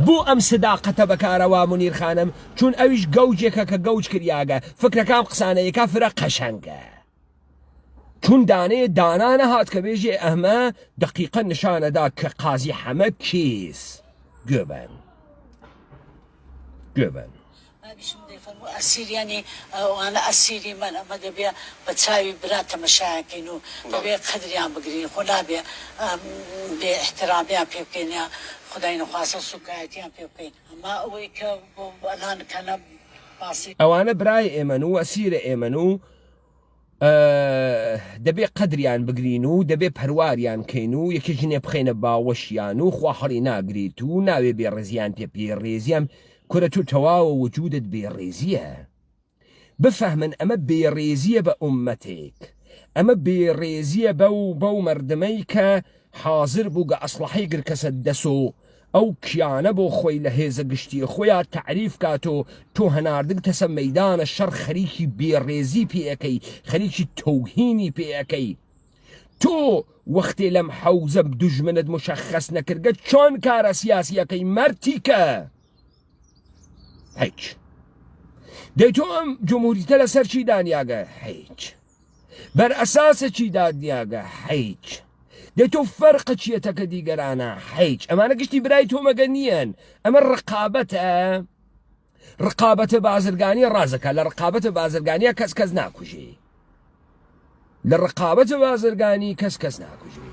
بۆ ئەم سداقەتە بەکارەوە مونیر خانم چون ئەویش گەوجێکە کە گەوج کریاگە فکرەکان قسانەیەکە فرە قەشەنگە چون دانەیە دانانە هات کە بێژێ ئەمە دقیقە نیشانەدا کە قازی حەمە کیس گوێبن ئەسیریانی ئەوانە ئەسیری من ئەمە دەبێ بە چاوی برا تەمەشایەکەین و دەبێ قەدریان بگرین خۆ نابێ بێ احترامیان پێ بکەینە خدای نەخواستە سوکایەتیان پێ بکەین ئەمە ئەوەی کە ئەلانکەنە باسی ئەوانە برای ئێمەن و ئەسیرە ئێمەن و دەبێ قەدریان بگرین و دەبێ پەرواریان کەین و یەکی ژنێ بخەینە باوەشیان و خواهڵی ناگریت و ناوێ بێڕێزیان پێ ڕێزیان کورە تو تەواوە وجودت بێڕێزیە بفەهمن ئەمە بێڕێزیە بە ئومەتێک ئەمە بێڕێزیە بەو مردمەی کە حاضر بوو گە ئەسلحەی گرکەسە دەسۆ ئەو کیانە بۆ خۆی لە هێزە گشتی خۆیان تعریف کاتۆ تۆ هەناردن تەسە مەدانە شەڕ خەریکی بێڕێزی پێەکەی خەریکی تەوهینی پێەکەی تۆ وەختێ لەم حەوزە دوژمنت مشەخەس نەکردگە چۆن کارە سیاسیەکەی مەرتیکە هیچ دەی تۆ ئەم جمهوریتە لەسەر چی دانیاگە هیچ بەر ئەساسە چی دادنیاگە هیچ دەی تۆ فەرقە چیەتەکە دیگەرانە هیچ ئەمانە گشتی برای تۆمەگە نیەن ئەمە ڕقابەتە بازرگانی ڕازەکە لە ڕقابەتە بازرگانیە کەس ناکوژی لە ڕقابەتە بازرگانی کەس ناکوژی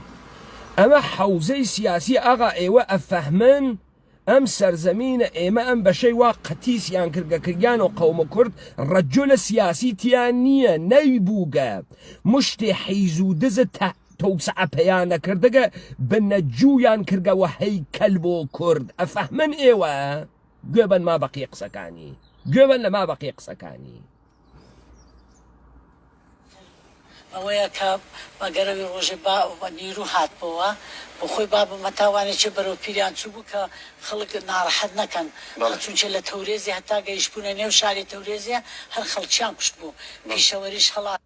ئەمە حەوزەی سیاسی ئاغا ئێوە ئەفەهمن ئەم سەرزەمینە ئێمە ئەم بەشەی وا قەتیسیان کردگەکردیان و قەومە کورد ڕەجۆلە سیاسی تیان نییە نەیبووگە مشتێ حیز و دزە تەوسعە پەیان نەکردەگە بنەجوویان کردگەوە هەیکەل بۆ کورد ئەفەهمن ئێوە گوێبن ما بەقی قسەکانی گوێبن لە ما بەقی قسەکانی ئەوەیە کە مەگەرەوی ڕۆژێ با نیرو هاتبەوە بۆ خۆی با بە مەتاوانێکی بەرەو پیریان چوو بوو کە خەڵک ناڕەحەت نەکەن چونچە لە تەورێزی هەتا گەیشتبوونە نێو شاری تەورێزیە هەر خەڵکیان کوشت بوو پیشەوەریش هەڵات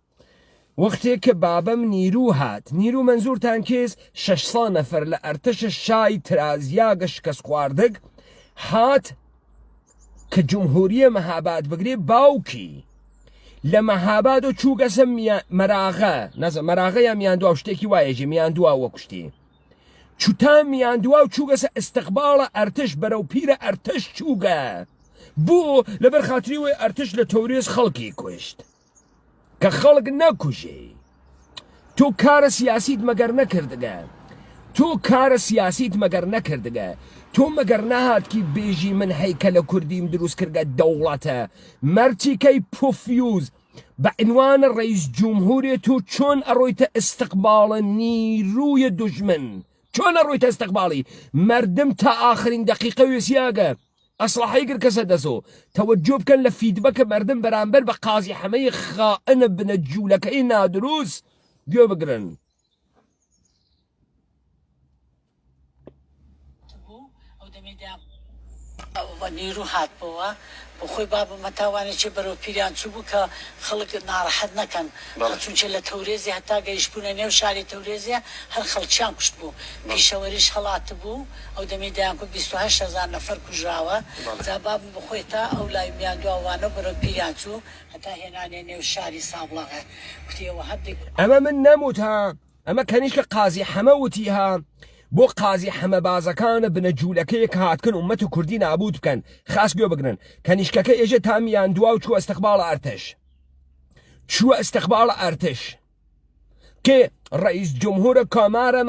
وەختێک کە بابەم نیرو هات نیرو منزورتان کێز 600 نەفەر لە ئەرتەشە شای ترازیاگە شکەست خواردەک هات کە جمهوریە مەهاباد بگرێ باوکی لە مەهاباد و چووگەسە مەراغە یا میاندووا شتێکی وایەژێ میاندووا وە کوشتی چوتان میاندووا و چووگەسە ئستقباڵە ئەرتش بەرەو پیرە ئەرتش چووگە بۆ لەبەر خاتری وێ ئەرتش لە تەورێز خەڵکی کوشت کە خەڵک نەکوژێ تۆ کارە سیاسیت مەگەر نەکردگە تۆ مەگەر نەهاتکی بێژی من هەیکە لە کوردیم دروست کردگە دەوڵەتە مەرتیکەی پۆفیوز بە عنوانە ڕئیس جمهورێت و چۆن ئەڕۆیتە ئستقباڵە نیرویە دوژمن چۆن ئەڕۆیتە ئستقباڵی مردم تا ئاخرین دەقیقە وێسیاگە ئەسلحەی گرکەسە دەسۆ تەوەجۆ بکەن لە فیدبەکە مردم بەرامبەر بە قازی حەمەی خائنە بنە جوولەکەی نادروست گوێ بگرن نیرو هاتبەوە بۆ خۆی با بە مەتاوانێکی بەرەو پیریان چوو بوو کە خەڵک ناڕەحەت نەکەن چونچە لە تەورێزی هەتا گەیشتبوونە نێو شاری تەورێزیە هەر خەڵکیان کوشت بوو پیشەوەریش هەڵات بوو ئەو دەمێدایان کو 28,000 نەفەر کوژراوە جا بابم بخۆی تا ئەو لای میاندواوانە بەرەو پیریان چوو هەتا هێنانێ نێو شاری سابڵاغە کوتیەوە هەردێک ئەمە من نەموتها ئەمە کەنیشکە قازی حەمە وتیها بۆ قازی حەمە بازەکانە بنە جوولەکەیەک هاتکن ومەت و کوردی نابود بکەن خاس گوێ بگرن کەنیشکەکە ئێژە تا میاندووا و چووە ئەستەقباڵە ئەرتش کێ ڕئیس جمهورە کۆمارە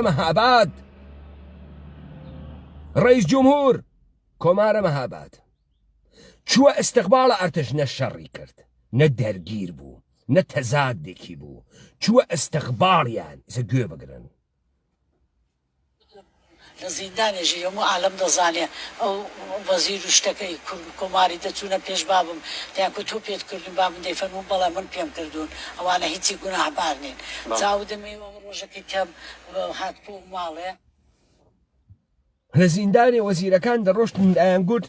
مەهاباد ڕئیس جمهور کۆمارە مەهاباد چووە ئەستەقباڵە ئەرتش نە شەڕی کرد نە دەرگیر بوو نە تەزادێکی بوو چووە ئەستەقباڵیان گوێ بگرن لە زیندانێژی هەموو عالم دەزانێ ئەو وەزیر و شتەکەی کۆماری دەچوونە پێش بابم دایان تۆ پێت کردون بابم دەیفەرموو بەڵێ من پێم کردوون ئەوانە هیچی گوناهبار نین چاو دەمەوە ڕۆژەکەی کە هاتبوو ماڵێ لە زیندانی وەزیرەکان دەڕۆشتن دایان گوت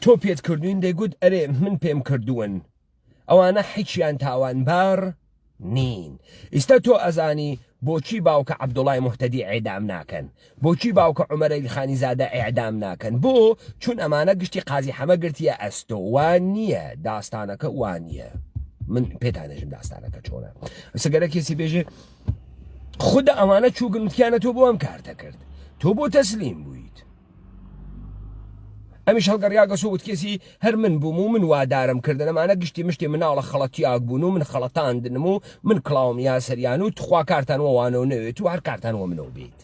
تۆ پێت کردوین دەیگوت ئەرێ من پێم کردوون ئەوانە هیچیان تاوانبار نین ئێستا تۆ ئەزانی بۆچی باوکە عەبدوڵای موحتەدی ئێعدام ناکەن بۆچی باوکە عومەر عەلیخانی زادە ئێعدام ناکەن بۆ چون ئەمانە گشتی قازی حەمە گرتیە ئەستۆ وان نییە داستانەکە وان نییە من پێتانەژم داستانەکە چۆنە سەگەرە کێسی بێژێ خودە ئەوانە چووگرنتیانە تۆ بۆ ئەم کارتە کرد تۆ بۆ تەسلیم بوویت ئەمیش هەڵگەڕیا گەسۆوت کێسی هەر من بووم و من وادارم کردن ئەمانە گشتی مشتێ مناڵە خەڵەتیاک بوون و من خەڵەتاندنم و من کڵاوم یاسەریان و تخوا کارتانەوەوانەوە نەوێت و هەر کارتانەوە منەوە بێت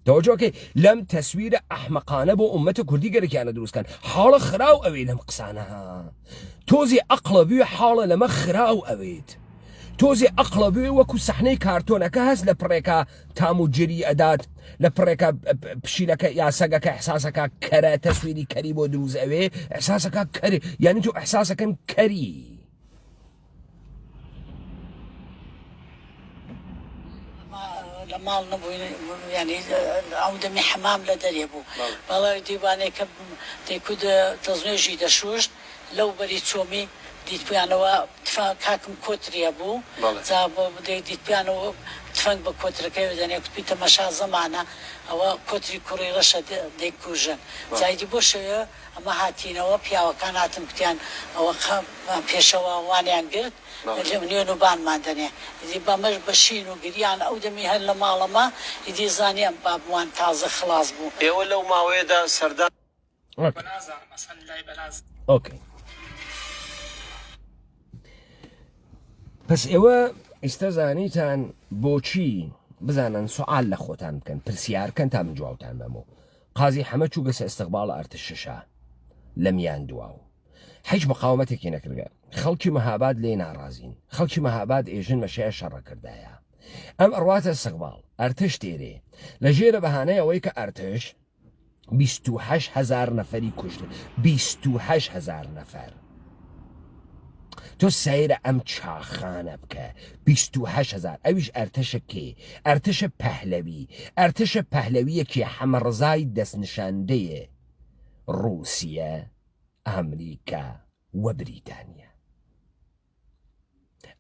تەوەجۆکەی لەم تەسویرە ئەحمەقانە بۆ ئومەتە کوردی گەرەکیانە دروستکەن حاڵە خراو ئەوێ لەم قسانەها تۆزی ئەقڵە بوێ حاڵە لەمە خراو ئەوێت تۆزی ئەقڵە بوێ وەکو سەحنەی کارتۆنەکە هەست لە پڕێکە تام و جری ئەدات لە پڕێکە پشیلەکە یاسەگەکە ئەحساسەکە کەرە تەسویری کەری بۆ دروست ئەوێ ئەحساسەکە کەری یعنی تۆ ئەحساسەکەن کەری لە ماڵ نەبووین ینی ئەو دەمی حەمام لە دەرێ بوو بەڵێ دیوانەیە کە دەیکود دەزنێژی دەشوشت لەو بەری چۆمی دیتپیانەوە کاکم کۆتریە بوو دیتپیانەوە تفەنگ بە کۆترەکەی دەنێ کوتپی تەمەشا زەمانە ئەوە کۆتری کوڕی ڕەشە دەیکوژن جایدی بۆ شەوە ئەمە هاتینەوە پیاوەکان هاتن کوتیان ئەوە پێشەوە وانیان گرت نوێن و بانمان دەنێ ئیدی بەمەش بەشین و گریان ئەو دەمی هەر لە ماڵەمە ئیدی زانیان بابوان تازە خلاص بوو ئێوە لەو ماوەیەدا سەردان ئۆکەی پس ئێوە ئێستا زانیتان بۆچی بزانن سوال لە خۆتان بکەن پرسیارکەن تا من جوابتان بەمەوە قازی حەمە چوو گەسە ئەستەقباڵە ئەرتششە لە میان دواو هیچ مقاومەتێکی نەکردە خەڵکی مەهاباد لێ ناڕازین خەڵکی مەهاباد ئێژن مەشەیە شەڕەکردایە ئەم ئەڕواتە سەقباڵ ئەرتش تێرێ لە ژێرە بەهانەی ئەوەی کە ئەرتش 28,000 نەفەری کوشت 28,000 نەفەر تۆ سەیرە ئەم چاخانە بکە 28,000 ئەویش ئەرتەشە کێ ئەرتشە پەهلەوی ئەرتشە پەهلەویەکی حەمەڕزای دەستنشاندەیە رووسیە ئەمریکا و بریتانیا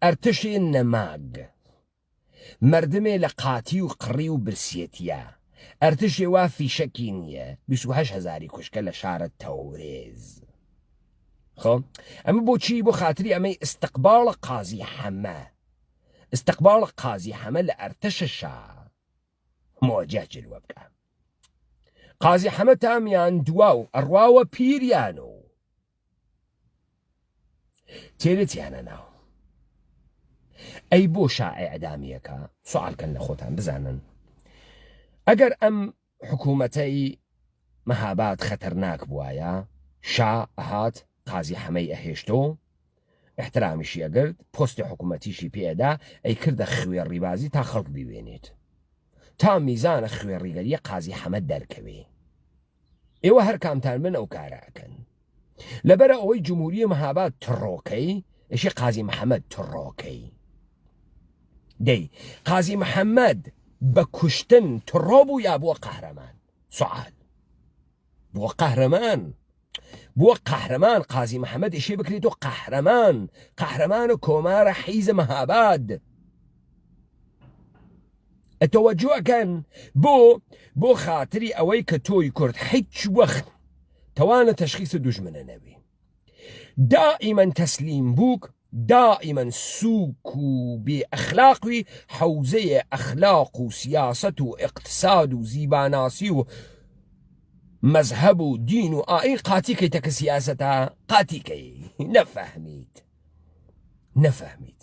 ئەرتشی نەماگ مردمێ لە قاتی و قڕی و برسێتیە ئەرتشێ وا فیشەکی نییە 28,000 کوشکە لە شارە تەورێز خۆ ئەمە بۆچی بۆ خاتری ئەمەی ئستقباڵە قازی حەمە استقباڵە قازی حەمە لە ئەرتەشەشا مۆجە جلوە بکە قازی حەمە تامیان دواو ئەڕواوە پیریان و تێرێتیانە ناو ئەی بۆ شا ئەعدامیەکە سوالکەن لە خۆتان بزانن ئەگەر ئەم حکوومەتەی مەهاباد خەتەرناک بووایە شا ئەهات قازی حەمەی ئەهێشتۆ احترامیشی ئەگرت پۆستی حکوومەتیشی پێدا ئەی کردە خوێڕیبازی تا خەڵک بیوێنێت تا میزانە خوێڕیگەریە قازی حەمە دەرکەوێ ئێوە هەر کامتان من ئەو کارەکەن لەبەرە ئەوەی جمهوریە مەهاباد تڕۆکەی ئەشی قازی محەممەد تڕۆکەی دەی قازی محەممەد بە کوشتن تڕۆ بوو یا بووە قەهرەمان سوال بووە قەهرەمان بووە قەهرەمان قازی محەممەد ئێشێ بکرێت و قەهرەمان و کۆمارە حیزە مەهاباد ئەتەوەجوەکەن بۆ خاتری ئەوەی کە تۆی کورد هیچ وەخت توانە تەشخیص دوژمنە نەبێ دائما تەسلیم بووک دائما سووک و بێ ئەخلاقی حەوزەیە ئەخلاق و سیاست و اقتصاد و زیباناسی و مذهب و دین و ئاین قاتیکەیتە کە سیاسەتە قاتیکەی نەفەهمیت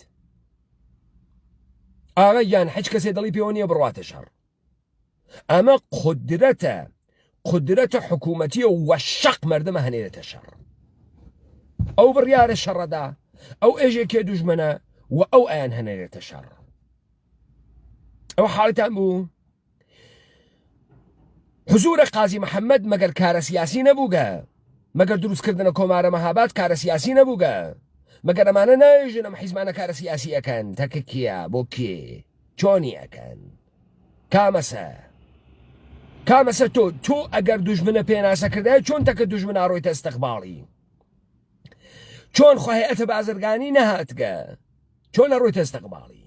ئاغا یان هیچ کەسێ دڵی پێوە نییە بڕواتە شەڕ ئەمە قدرەتە حکوومەتیە و شەق مەردەمە هەنێرێتە شەڕ ئەو بڕیارە شەڕەدا ئەو ئێژێکێ دوژمنە و ئەو ئەیان هەنێرێتە شەڕ ئەو حاڵتان بوو حزور قازی محەممەد مەگەر کارە سیاسی نەبووگە مەگەر دروستکردنە کۆمارە مەهاباد کارە سیاسی نەبووگە مەگەر ئەمانە ناژن ئەم حیزمانە کارە سیاسی ئەەکەن تەکە کیە بۆ کێ چۆنی ئەەکەن کامەسە تۆ ئەگەر دوژمنە پێناسەکردای چۆن تەکە دوژمن ئاڕۆیتە ئەستەقباڵی چۆن خۆهەیەتە بازرگانی نەهاتگە چۆن ئەڕۆیتە ئەستەقباڵی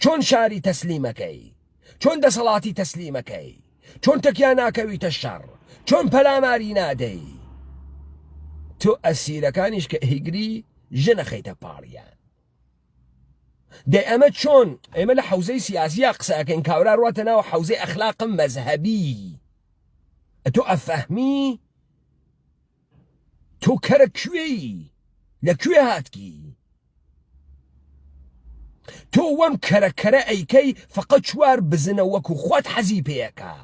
چۆن شاری تەسلیمەکەی چۆن دەسەڵاتی تەسلیمەکەی چۆن تەکیان ناکەویتە شەڕ چۆن پەلاماری نادەی تۆ ئەسیرەکانیش کە ئەیگری ژنە خەیتە پاڵیان دەی ئەمە چۆن ئێمە لە حوزەی سیاسیە قسەکەین کاورا ڕواتە ناوە حوزەی ئەخلاقم مەزهەبی تۆ ئەفەهمی تۆ کەرە کوێی لەکوێ هاتکی تۆ وەم کەرە ئەیکەی فقط چوار بزنە وەکو خۆت حەزی پێیەکە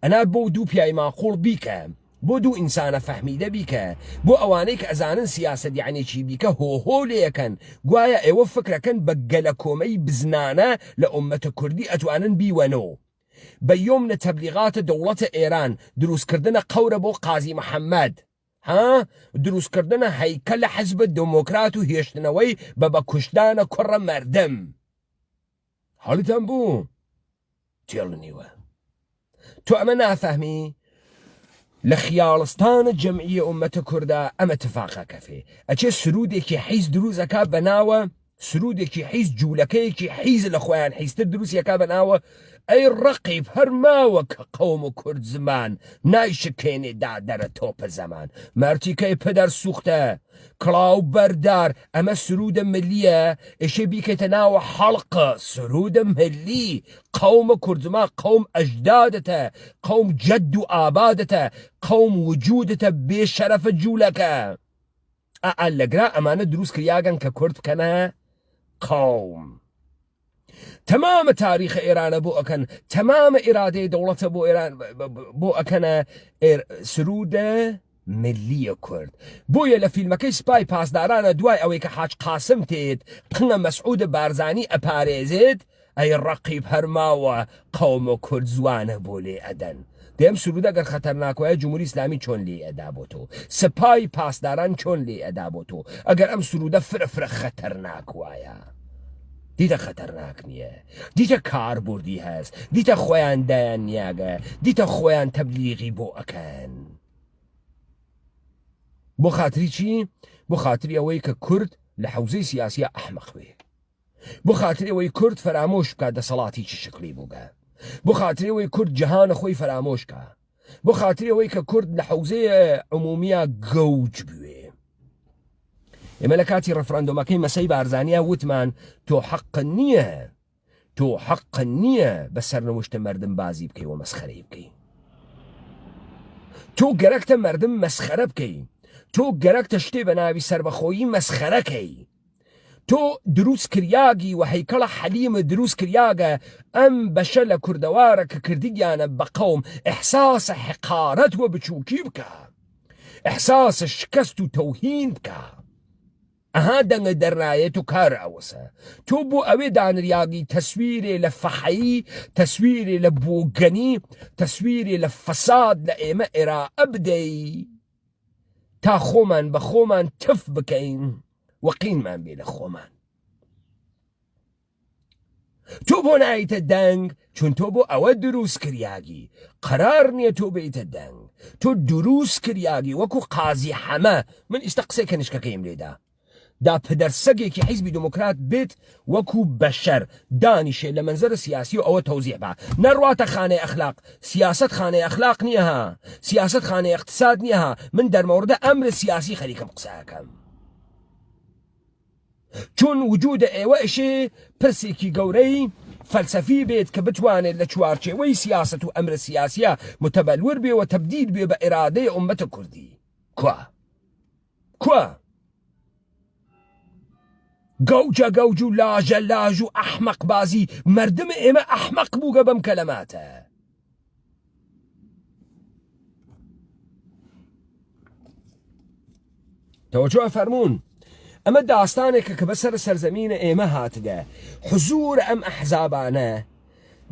ئەنا بۆ دوو پیای ماقوڵ بیکە بۆ دوو ئینسانە فەهمیدە بیکە بۆ ئەوانەی کە ئەزانن سیاسەت یعنی چی بیکە هۆهۆ لێەکەن گوایە ئێوە فکرەکەن بە گەلە کۆمەی بزنانە لە ئومەتە کوردی ئەتوانن بیوەنەوە بە یۆمنە تەبلیغاتە دەوڵەتە ئێران دروستکردنە قەورە بۆ قازی محەممەد دروستکردنە هەیکە لە حەزبە دموکرات و هێشتنەوەی بە کوشتانە کوڕە مەردەم هەڵیتان بوو تێڵنیوە تۆ ئەمە نافەهمی لە خیاڵستانە جەمعیە ئومەتە کووردا ئەمە تفاقەکە فێ ئەچێ سرودێکی حیز دروستەکە بەناوە سرودێکی حیز جوولەکەیەکی حیز لە خۆیان حیزتر دروستیەکە بەناوە ئەی ڕقیب هەرماوە کە قەوم و کورد زمان نایشکێنێ دادەرە تۆپە زەمان مەرتیکەی پەدەر سوختە کڵاو بەردار ئەمە سرودە ملیە ئێشێ بیکەیتە ناوە حەڵقە سرودە ملی قەومە کوردزمان قەوم ئەژدادەتە قەوم جەد و ئابادەتە قەوم وجودەتە بێشەرەفە جوولەکە لەگرا ئەمانە دروست کریاگەن کە کورد بکەنە قەوم تمام تاریخ ئێرانە بۆ ئەکەن تمام ئێرادەی دەوڵەتە بۆ ئێران بۆ ئەکەنە سرودە ملیە کورد بۆیە لە فیلمەکەی سپای پاسدارانە دوای ئەوەی کە حاج قاسم تێت قنگە مەسعود بارزانی ئەپارێزێت ئەی ڕقیب هەرماوە قەوم و کورد زوانە بۆ لێ ئەدەن دەم سرودە گەر خەتەرناکوایە جمهوری ئیسلامی چۆن لێ ئەدا بۆ تۆ سپای پاسداران چۆن لێ ئەدا بۆ تۆ ئەگەر ئەم سرودە فرە خەتەرناکوایە دیتە خەتەرناک نییە دیتە کاربوردی هەست دیتە خۆیان دایان نیاگە دیتە خۆیان تەبلیغی بۆ ئەکەن بۆ خاتری چی؟ بۆ خاتری ئەوەی کە کورد لە حوزەی سیاسیە ئەحمەق بێ بۆ خاتری ئەوەی کورد فەرامۆش بکات دەسەڵاتی چ شکلی بووگە بۆ خاتری ئەوەی کورد جەهانە خۆی فەرامۆشکە بۆ خاتری ئەوەی کە کورد لە حوزەی عمومیە گەوج بوێ ئێمە لە کاتی ڕەفراندۆمەکەی مەسەی بارزانیە وتمان تۆ حەق نییە بە سەرنەوشتە مەردم بازی بکەی و مەسخەرەی بکەی تۆ گەرەکتە مەردم مەسخەرە بکەی تۆ گەرەکتە شتێ بە ناوی سەربەخۆیی مەسخەرەکەی تۆ دروست کریاگی و هەیکەڵە حەلیمە دروست کریاگە ئەم بەشە لە کوردەوارە کە کردیانە بە قەوم ئەحساسە حقارەت وە بچووکی بکە ئەحساسە شکست و تەوهین بکە ئەها دەنگە دەرنایەت و کار ئەوەسە تۆ بۆ ئەوێ دانریاگی تەسویرێ لە فەحەیی تەسویرێ لە بۆگەنی تەسویرێ لە فەساد لە ئێمە ئێرائە بدەی تا خۆمان بە خۆمان تف بکەین وەقینمان بێ لە خۆمان تۆ بۆ نایتە دەنگ چون تۆ بۆ ئەوە دروست کریاگی قرار نییە تۆ بێتە دەنگ تۆ دروست کریاگی وەکو قازی حەمە من ئیستا قسەی کەنیشکەکەیم لێدا دا پدەرسەگێکی حیزبی دموکرات بێت وەکو بەشەر دانیشێ لە منزەر سیاسی و ئەوە تەوزیع بە نەڕواتە خانەی ئەخلاق سیاست خانەی ئەخلاق نییە ها سیاست خانەی اقتصاد نییە ها من دەرمەوردە ئەمر سیاسی خەریکم قسەکەم چون وجودە ئێوە ئەشێ پرسێکی گەورەی فەلسەفی بێت کە بتوانێت لە چوارچێوەی سیاست و ئەمر سیاسیە متەبەلور بێ و تەبدیل بێ بە ئێرادەی ئومەتە کوردی کوە گەوجە و لاژە لاژ و ئەحمەق بازی مردم ئێمە ئەحمەق بووگە بەم کەلەماتە تەوەجۆ فەرموون ئەمە داستانێکە کە بەسەر سەرزەمینە ئێمە هاتگە حزور ئەم ئەحزابانە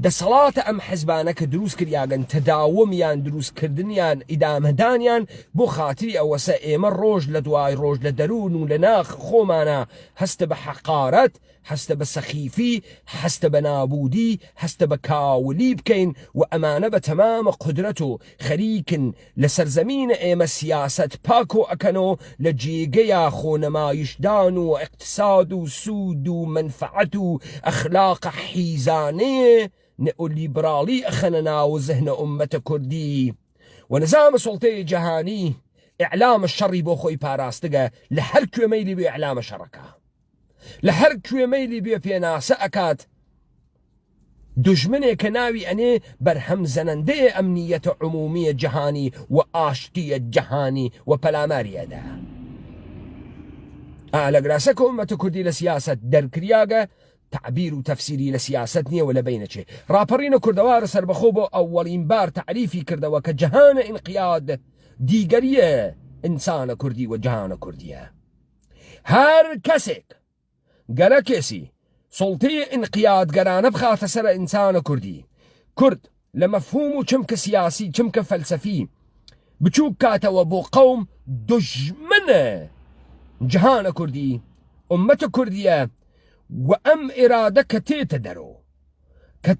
دەسەڵاتە ئەم حیزبانە کە دروست کردیاگەن تەداومیان دروستکردنیان ئیدامەدانیان بۆ خاتری ئەوەسە ئێمە ڕۆژ لە دوای ڕۆژ لە دەروون و لە ناخ خۆمانە هەستە بە حەقارەت هەستە بە سەخیفی هەستە بە نابودی هەستە بە کاولی بکەین و ئەمانە بە تەمامە قودرەت و خەریکن لە سەرزەمینە ئێمە سیاست پاکۆ ئەکەنەوە لە جێگەیە خۆنەمایشدان و اقتصاد و سوود و منفعەت و ئەخلاق حیزانێ نئۆلیبرالی ئەخەنە ناو زەهنە ئومەتە کوردی و نظام سڵتەی جەهانی ئیعلامە شەڕی بۆ خۆی پاراستگە لە هەر کوێمەیلی بێ ئیعلامە شەڕەکە لە هەر کوێمەیلی بێ پێناسە ئەکات دژمنێک کە ناوی ئەنێ بەرهەم زەنەندەیە ئەمنیەتە عمومیە جەهانی و ئاشتیە جەهانی و پەلاماریەدا لە گراسە کە ئومەتە کوردی لە سیاست دەرکریاگە تعبیر و تەفسیری لە سیاست نییە و لە بینەچێ راپەڕینە کوردەوارە سەربەخۆ بۆ ئەوەڵین بار تعریفی کردەوە کە جەهانە ئینقیاد دیگەریە ئینسانە کوردی و جەهانە کوردیە هەر کەسێک گەلە کێسی سڵتەی ئینقیادگەرانە بخاتە سەر ئینسانە کوردی کورد لە مەفهوم و چمکە سیاسی چمکە فەلسەفی بچوو کاتەوە بۆ قەوم دژمنە جەهانە کوردی ئومەتە کوردیە و ئەم ئێرادە کە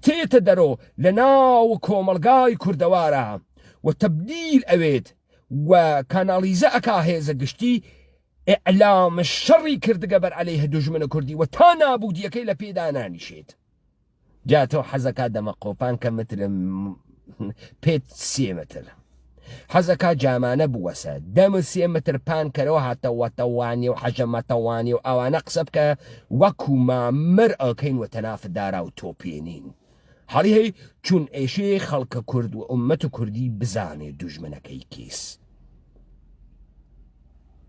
تێتە دەرۆ لە ناو کۆمەڵگای کوردەوارە و تەبدیل ئەوێت و کانالیزە ئەکا هێزە گشتی ئیعلامە شەڕی کردگە بەر عەلەیهە دژمنە کوردی و تا نابودیەکەی لە پێدا نانیشێت جا تۆ حەزەکە دەمە قۆپان کە مترم پێت 3 متر حەزەکە جامانە بوەسە دەم 3 متر پان کەرەوە هاتەوەتەوانی و حەژەمەتەوانی و ئەوانە قسە بکە وەکو مامر ئەڵکەین و تەنافت دارا و تۆپێنین هەڵی هەی چون ئێشێ خەڵکە کورد و ئومەتە کوردی بزانێ دژمنەکەی کیس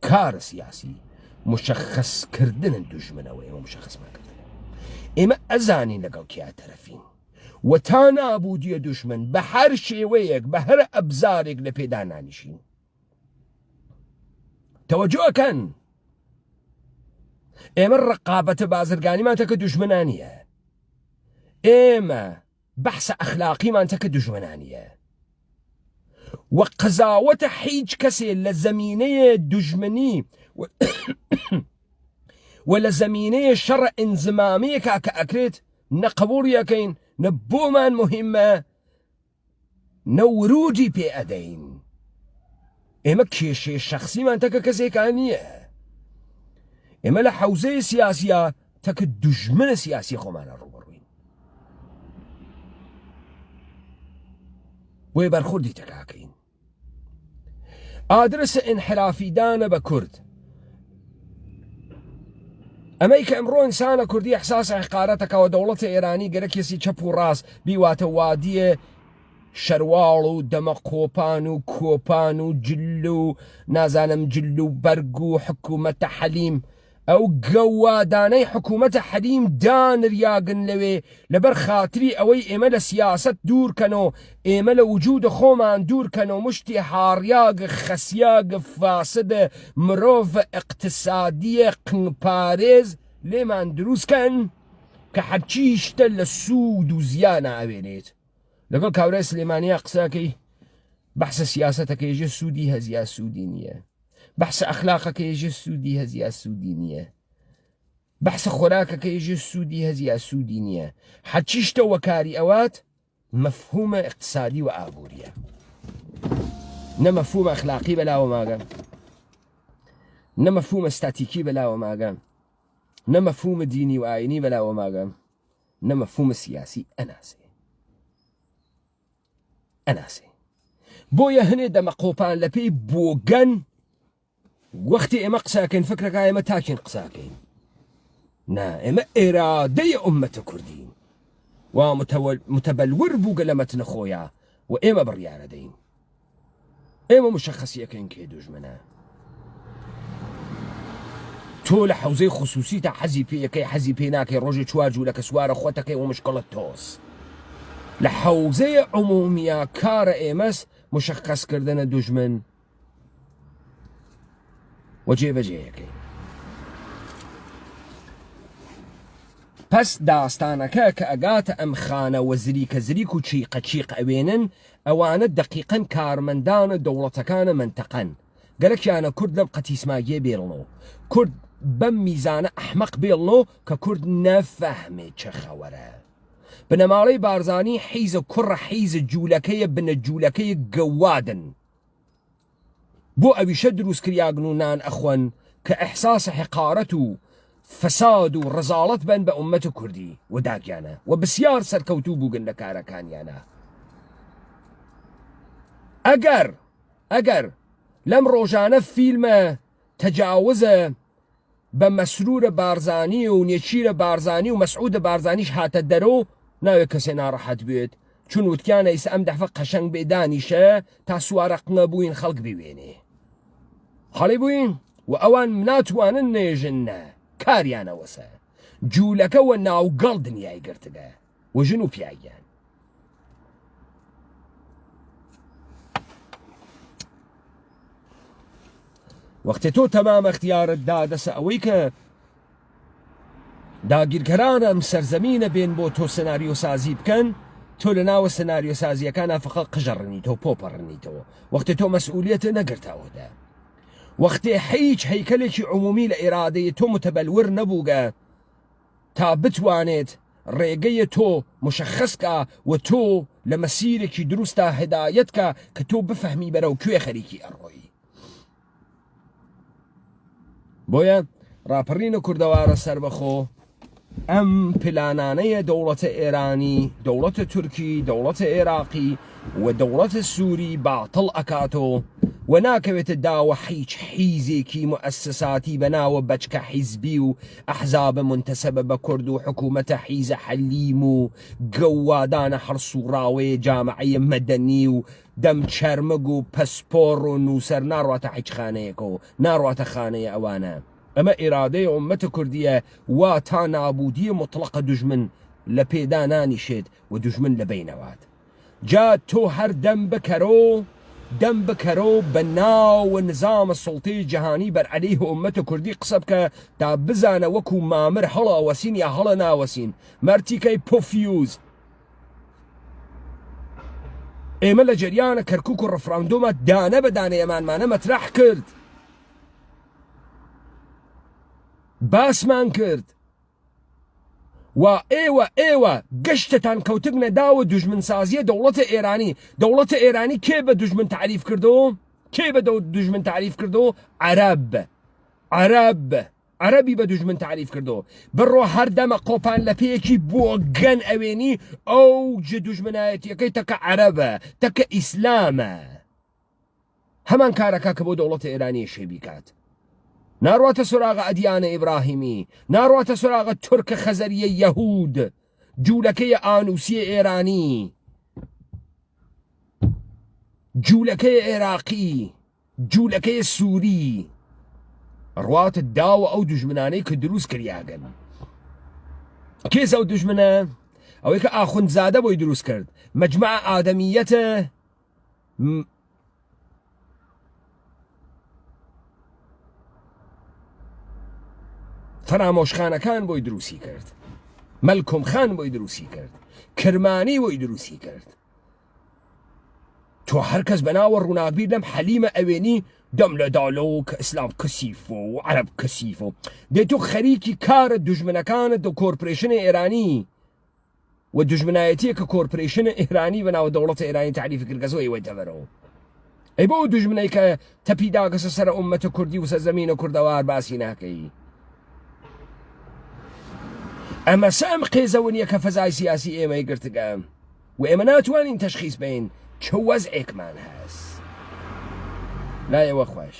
کار سیاسی مشخصکردن دژمنەوە ئێمە مشخصماکردن ئێمە ئەزانین لەگەڵ کیا تەرەفین و تا نابودیە دژمن بە هەر شێوەیەک بە هەر ئەبزارێک لە پێدا نانیشین تەوەجۆکەن ئێمە ڕقابەتە بازرگانیمان تەکە دژمنانیە ئێمە بەحسە ئەخلاقیمان تەکە دژمنانیە و قەزاوەتە هیچ کەسێ لە زەمینەیە دژمنی و لە زەمینەیە شەڕە ئینزمامەیەکا کە ئەکرێت نەقبوڵیەکەین نە بۆمان مهمە نە ورودی پێ ئەدەین ئێمە کێشێ شەخسیمان تەکە کەسێکان نییە ئێمە لە حەوزەی سیاسیە تەکە دژمنە سیاسی خۆمانە ڕوبەڕووین وێ بەرخوردی تەکاکەین ئادرسە ئینحرافیدانە بە کورد ئەمەی کە ئەمڕۆ ئینسانە کوردی ئەحساسە حقارەتەکەوە دەوڵەتە ئێرانی گەرە کێسی چەپ و ڕاست بیواتە وادیە شەرواڵ و دەمە قۆپان و کۆپان و جل و نازانم جل و بەرگ و حکوومەتە حەلیم ئەو گەوادانەی حکوومەتە حەلیم دانریاگن لەوێ لەبەر خاتری ئەوەی ئێمە لە سیاست دوورکەنەوە ئێمە لە وجودە خۆمان دوورکەنەوە مشتی هاڕیاگە خەسیاگە فاسدە مرۆڤ اقتصادیە قنگپارێز لێمان دروستکەن کە هەرچی شتە لە سوود و زیانە ئەوێنێت لەگەڵ کاورای سلێمانیە قساکەی بەحسە سیاسەتەکە ێژە سوودی هەزیا سوودی نییە بەحسە ئەخلاقەکە ێژە سوودی هەزیا سوودی نییە بەحسە خۆراکەکە ێژە سوودی هەزیا سوودی نییە هەرچی شتە وەکاری ئەوات مەفهومە اقتصادی و ئابووریە نە مەفهومە ئەخلاقی بەلاوە ماگەم نە مەفهومە ستاتیکی بەلاوە ماگەم نە مەفهومە دینی و ئاینی بەلاوە ماگەم نە مەفهومە سیاسی ئەناسێ بۆیە هەنێ دەمە قۆپان لە پێی بۆگەن وەختی ئێمە قساکەین فکرەکە ئێمە تاکین قساکەین نا ئێمە ئێرادەی ئومەتە کوردین و متەبەلور بووگە لە مەتنە خۆیە و ئێمە بڕیارە دەین ئێمە مشەخەسیەکەین کێ دژمنە تۆ لە حەوزەی خصوصی تا حەزی پێیەکەی حەزی پێ ناکەی ڕۆژی چوار جوولەکە سوارە خۆتەکەی و مشکڵت تۆس لە حەوزەی عمومیە کارە ئێمەس مشەخەسکردنە دژمن و جێبەجێیەکەی پس داستانەکە کە ئەگاتە ئەم خانە وەزریکە زریک و چیقە چیق ئەوێنن ئەوانە دقیقەن کارمەندانە دەوڵەتەکانە منتەقەن گەلێکیانە کورد لەم قەتیسماگیە بێڵنەوە کورد بەم میزانە ئەحمەق بێڵنەوە کە کورد نەفەهمێ چه خەوەرە بنەماڵەی بارزانی حیزە کوڕە حیزە جوولەکەیە بنە جوولەکەی گەوادن بۆ ئەویشە دروستکریاگن و نان ئەخۆن کە ئەحساس حقارەت و فەساد و ڕزاڵەت بن بە ئومەت کوردی و داگیانە و بسیار سەرکەوتوو بووگن لە کارەکانیانە ئەگەر لەم ڕۆژانە فیلمە تەجاوزە بە مەسرورە بارزانی و نێچیرە بارزانی و مەسعودە بارزانیش هاتە دەرەوە ناوێت کەسێ ناڕەحەت بێت چون وتکیانە ئیسە ئەم دەفە قەشەنگ بێدانیشە تا سوارەق نەبووین خەڵک بوێنێ حاڵی بووین و ئەوان ناتوانن نێژنە کاریانەوەسە جوولەکەوە ناوگەڵ دنیای گرتگە و ژن و پیاگیان وەختێ تۆ تەمام اختیارت دا دەسە ئەوەی کە داگیرکەرانە ئەم سەرزەمینە بێن بۆ تۆ سناریۆ سازی بکەن تۆ لە ناوە سناریۆ سازیەکانە فقط قژەڕنیتەوە پۆپەڕنیتەوە وەختێ تۆ مەسئولیەتە نەگرتاوەدا وەختێ هیچ هەیکەلێکی عمومی لە ئێرادەی تۆ متەبەلور نەبووگە تا بتوانێت ڕێگەی تۆ مشخصکە و تۆ لە مەسیرێکی دروستە هدایەتکە کە تۆ بفەهمی بەرەو کوێ خەریکی ئەڕۆیی بۆیە ڕاپەڕینە کوردەوارە سەربەخۆ ئەم پلانانەیە دەوڵەتە ئێرانی دەوڵەتە تورکی دەوڵەتە عێراقی و دەوڵەتە سووری باتڵ ئەکاتۆ و ناکەوێتە داوە هیچ حیزێکی مؤسساتی بەناوە بەچکە حیزبی و ئەحزابە منتەسەبە بە کورد و حکوومەتە حیزە حەلیم و گەوادانە هەرسوڕاوەیە جامعەیە مەدەنی و دەم چەرمەگ و پەسپۆڕ و نووسەر ناڕواتە هیچ خانەیەکەوە ناڕواتە خانەیە ئەوانە ئەمە ئێرادەی ئومەتە کوردیە وا تا نابودیە مطلقە دوژمن لە پێدا نانیشێت و دوژمن لە بینەوات جا تۆ هەر دەم بکەرەوە بە ناو نظامە سڵتەی جەهانی بەر عەلەیه ئومەتە کوردی قسە بکە تا بزانە وەکو مامر هەڵاوەسین یا هەڵە ناوەسین مەرتیکەی پۆفیوز ئێمە لە جەریانە کەرکووک و ڕەفراندۆمە دانە بە دانە ئەمانمانە مەترەح کرد باسمان کرد و ئێوە گەشتتان کەوتبنە داوە دوژمنسازیە دەوڵەتە ئێرانی کێ بە دوژمن تعریف کردەوە عەرەبی بە دوژمن تعریف کردەوە بڕۆ هەردەمە قۆپان لە پێیەکی بۆ گەن ئەوێنی ئەو جە دوژمنایەتیەکەی تەکە عەرەبە تەکە ئیسلامە هەمان کارەکە کە بۆ دەوڵەتە ئێرانی شێبی کات ناڕواتە سوراغە ئەدیانە ئیبراهیمی ناڕواتە سوراغە تورکە خەزەریە یەهود جوولەکەی ئانوسیە ئێرانی جوولەکەی عێراقی جوولەکەی سووری ڕواتە داوە ئەو دوژمنانەی کە دروست کریاگەن کێز ئەو دوژمنە ئەوەی کە ئاخوندزادە بۆی دروست کرد مەجموعە ئادەمیەتە فرامۆشخانەکان بۆی دروستی کرد مەلکۆم خان بۆی دروستی کرد کرمانی بۆی دروستی کرد تۆ هەرکەس بەناوە ڕووناکبیر لەم حەلیمە ئەوێنی دەم لە داڵەوە کە ئیسلام کەسیفە و عەرەب کەسیفە دێت تۆ خەریکی کارە دوژمنەکانت دە کۆرپۆرێشنە ئێرانی و دوژمنایەتیە کە کۆرپۆرێشنە ئێرانی بەناوە دەوڵەتە ئێرانی تعریفی کردگەزەوە ئێوەی دەبەرەوە ئەی بۆ دوژمنەی کە تەپی داگەسە سەر ئومەتە کوردی و سەرزەمینە کوردەوار باسی ناکەی ئەمە سەم قێزەونیە کە فەزای سیاسی ئێمەی گرتگە و ئێمە ناتوانین تەشخیص بین چه وەزعێکمان هەست لایەوە خۆش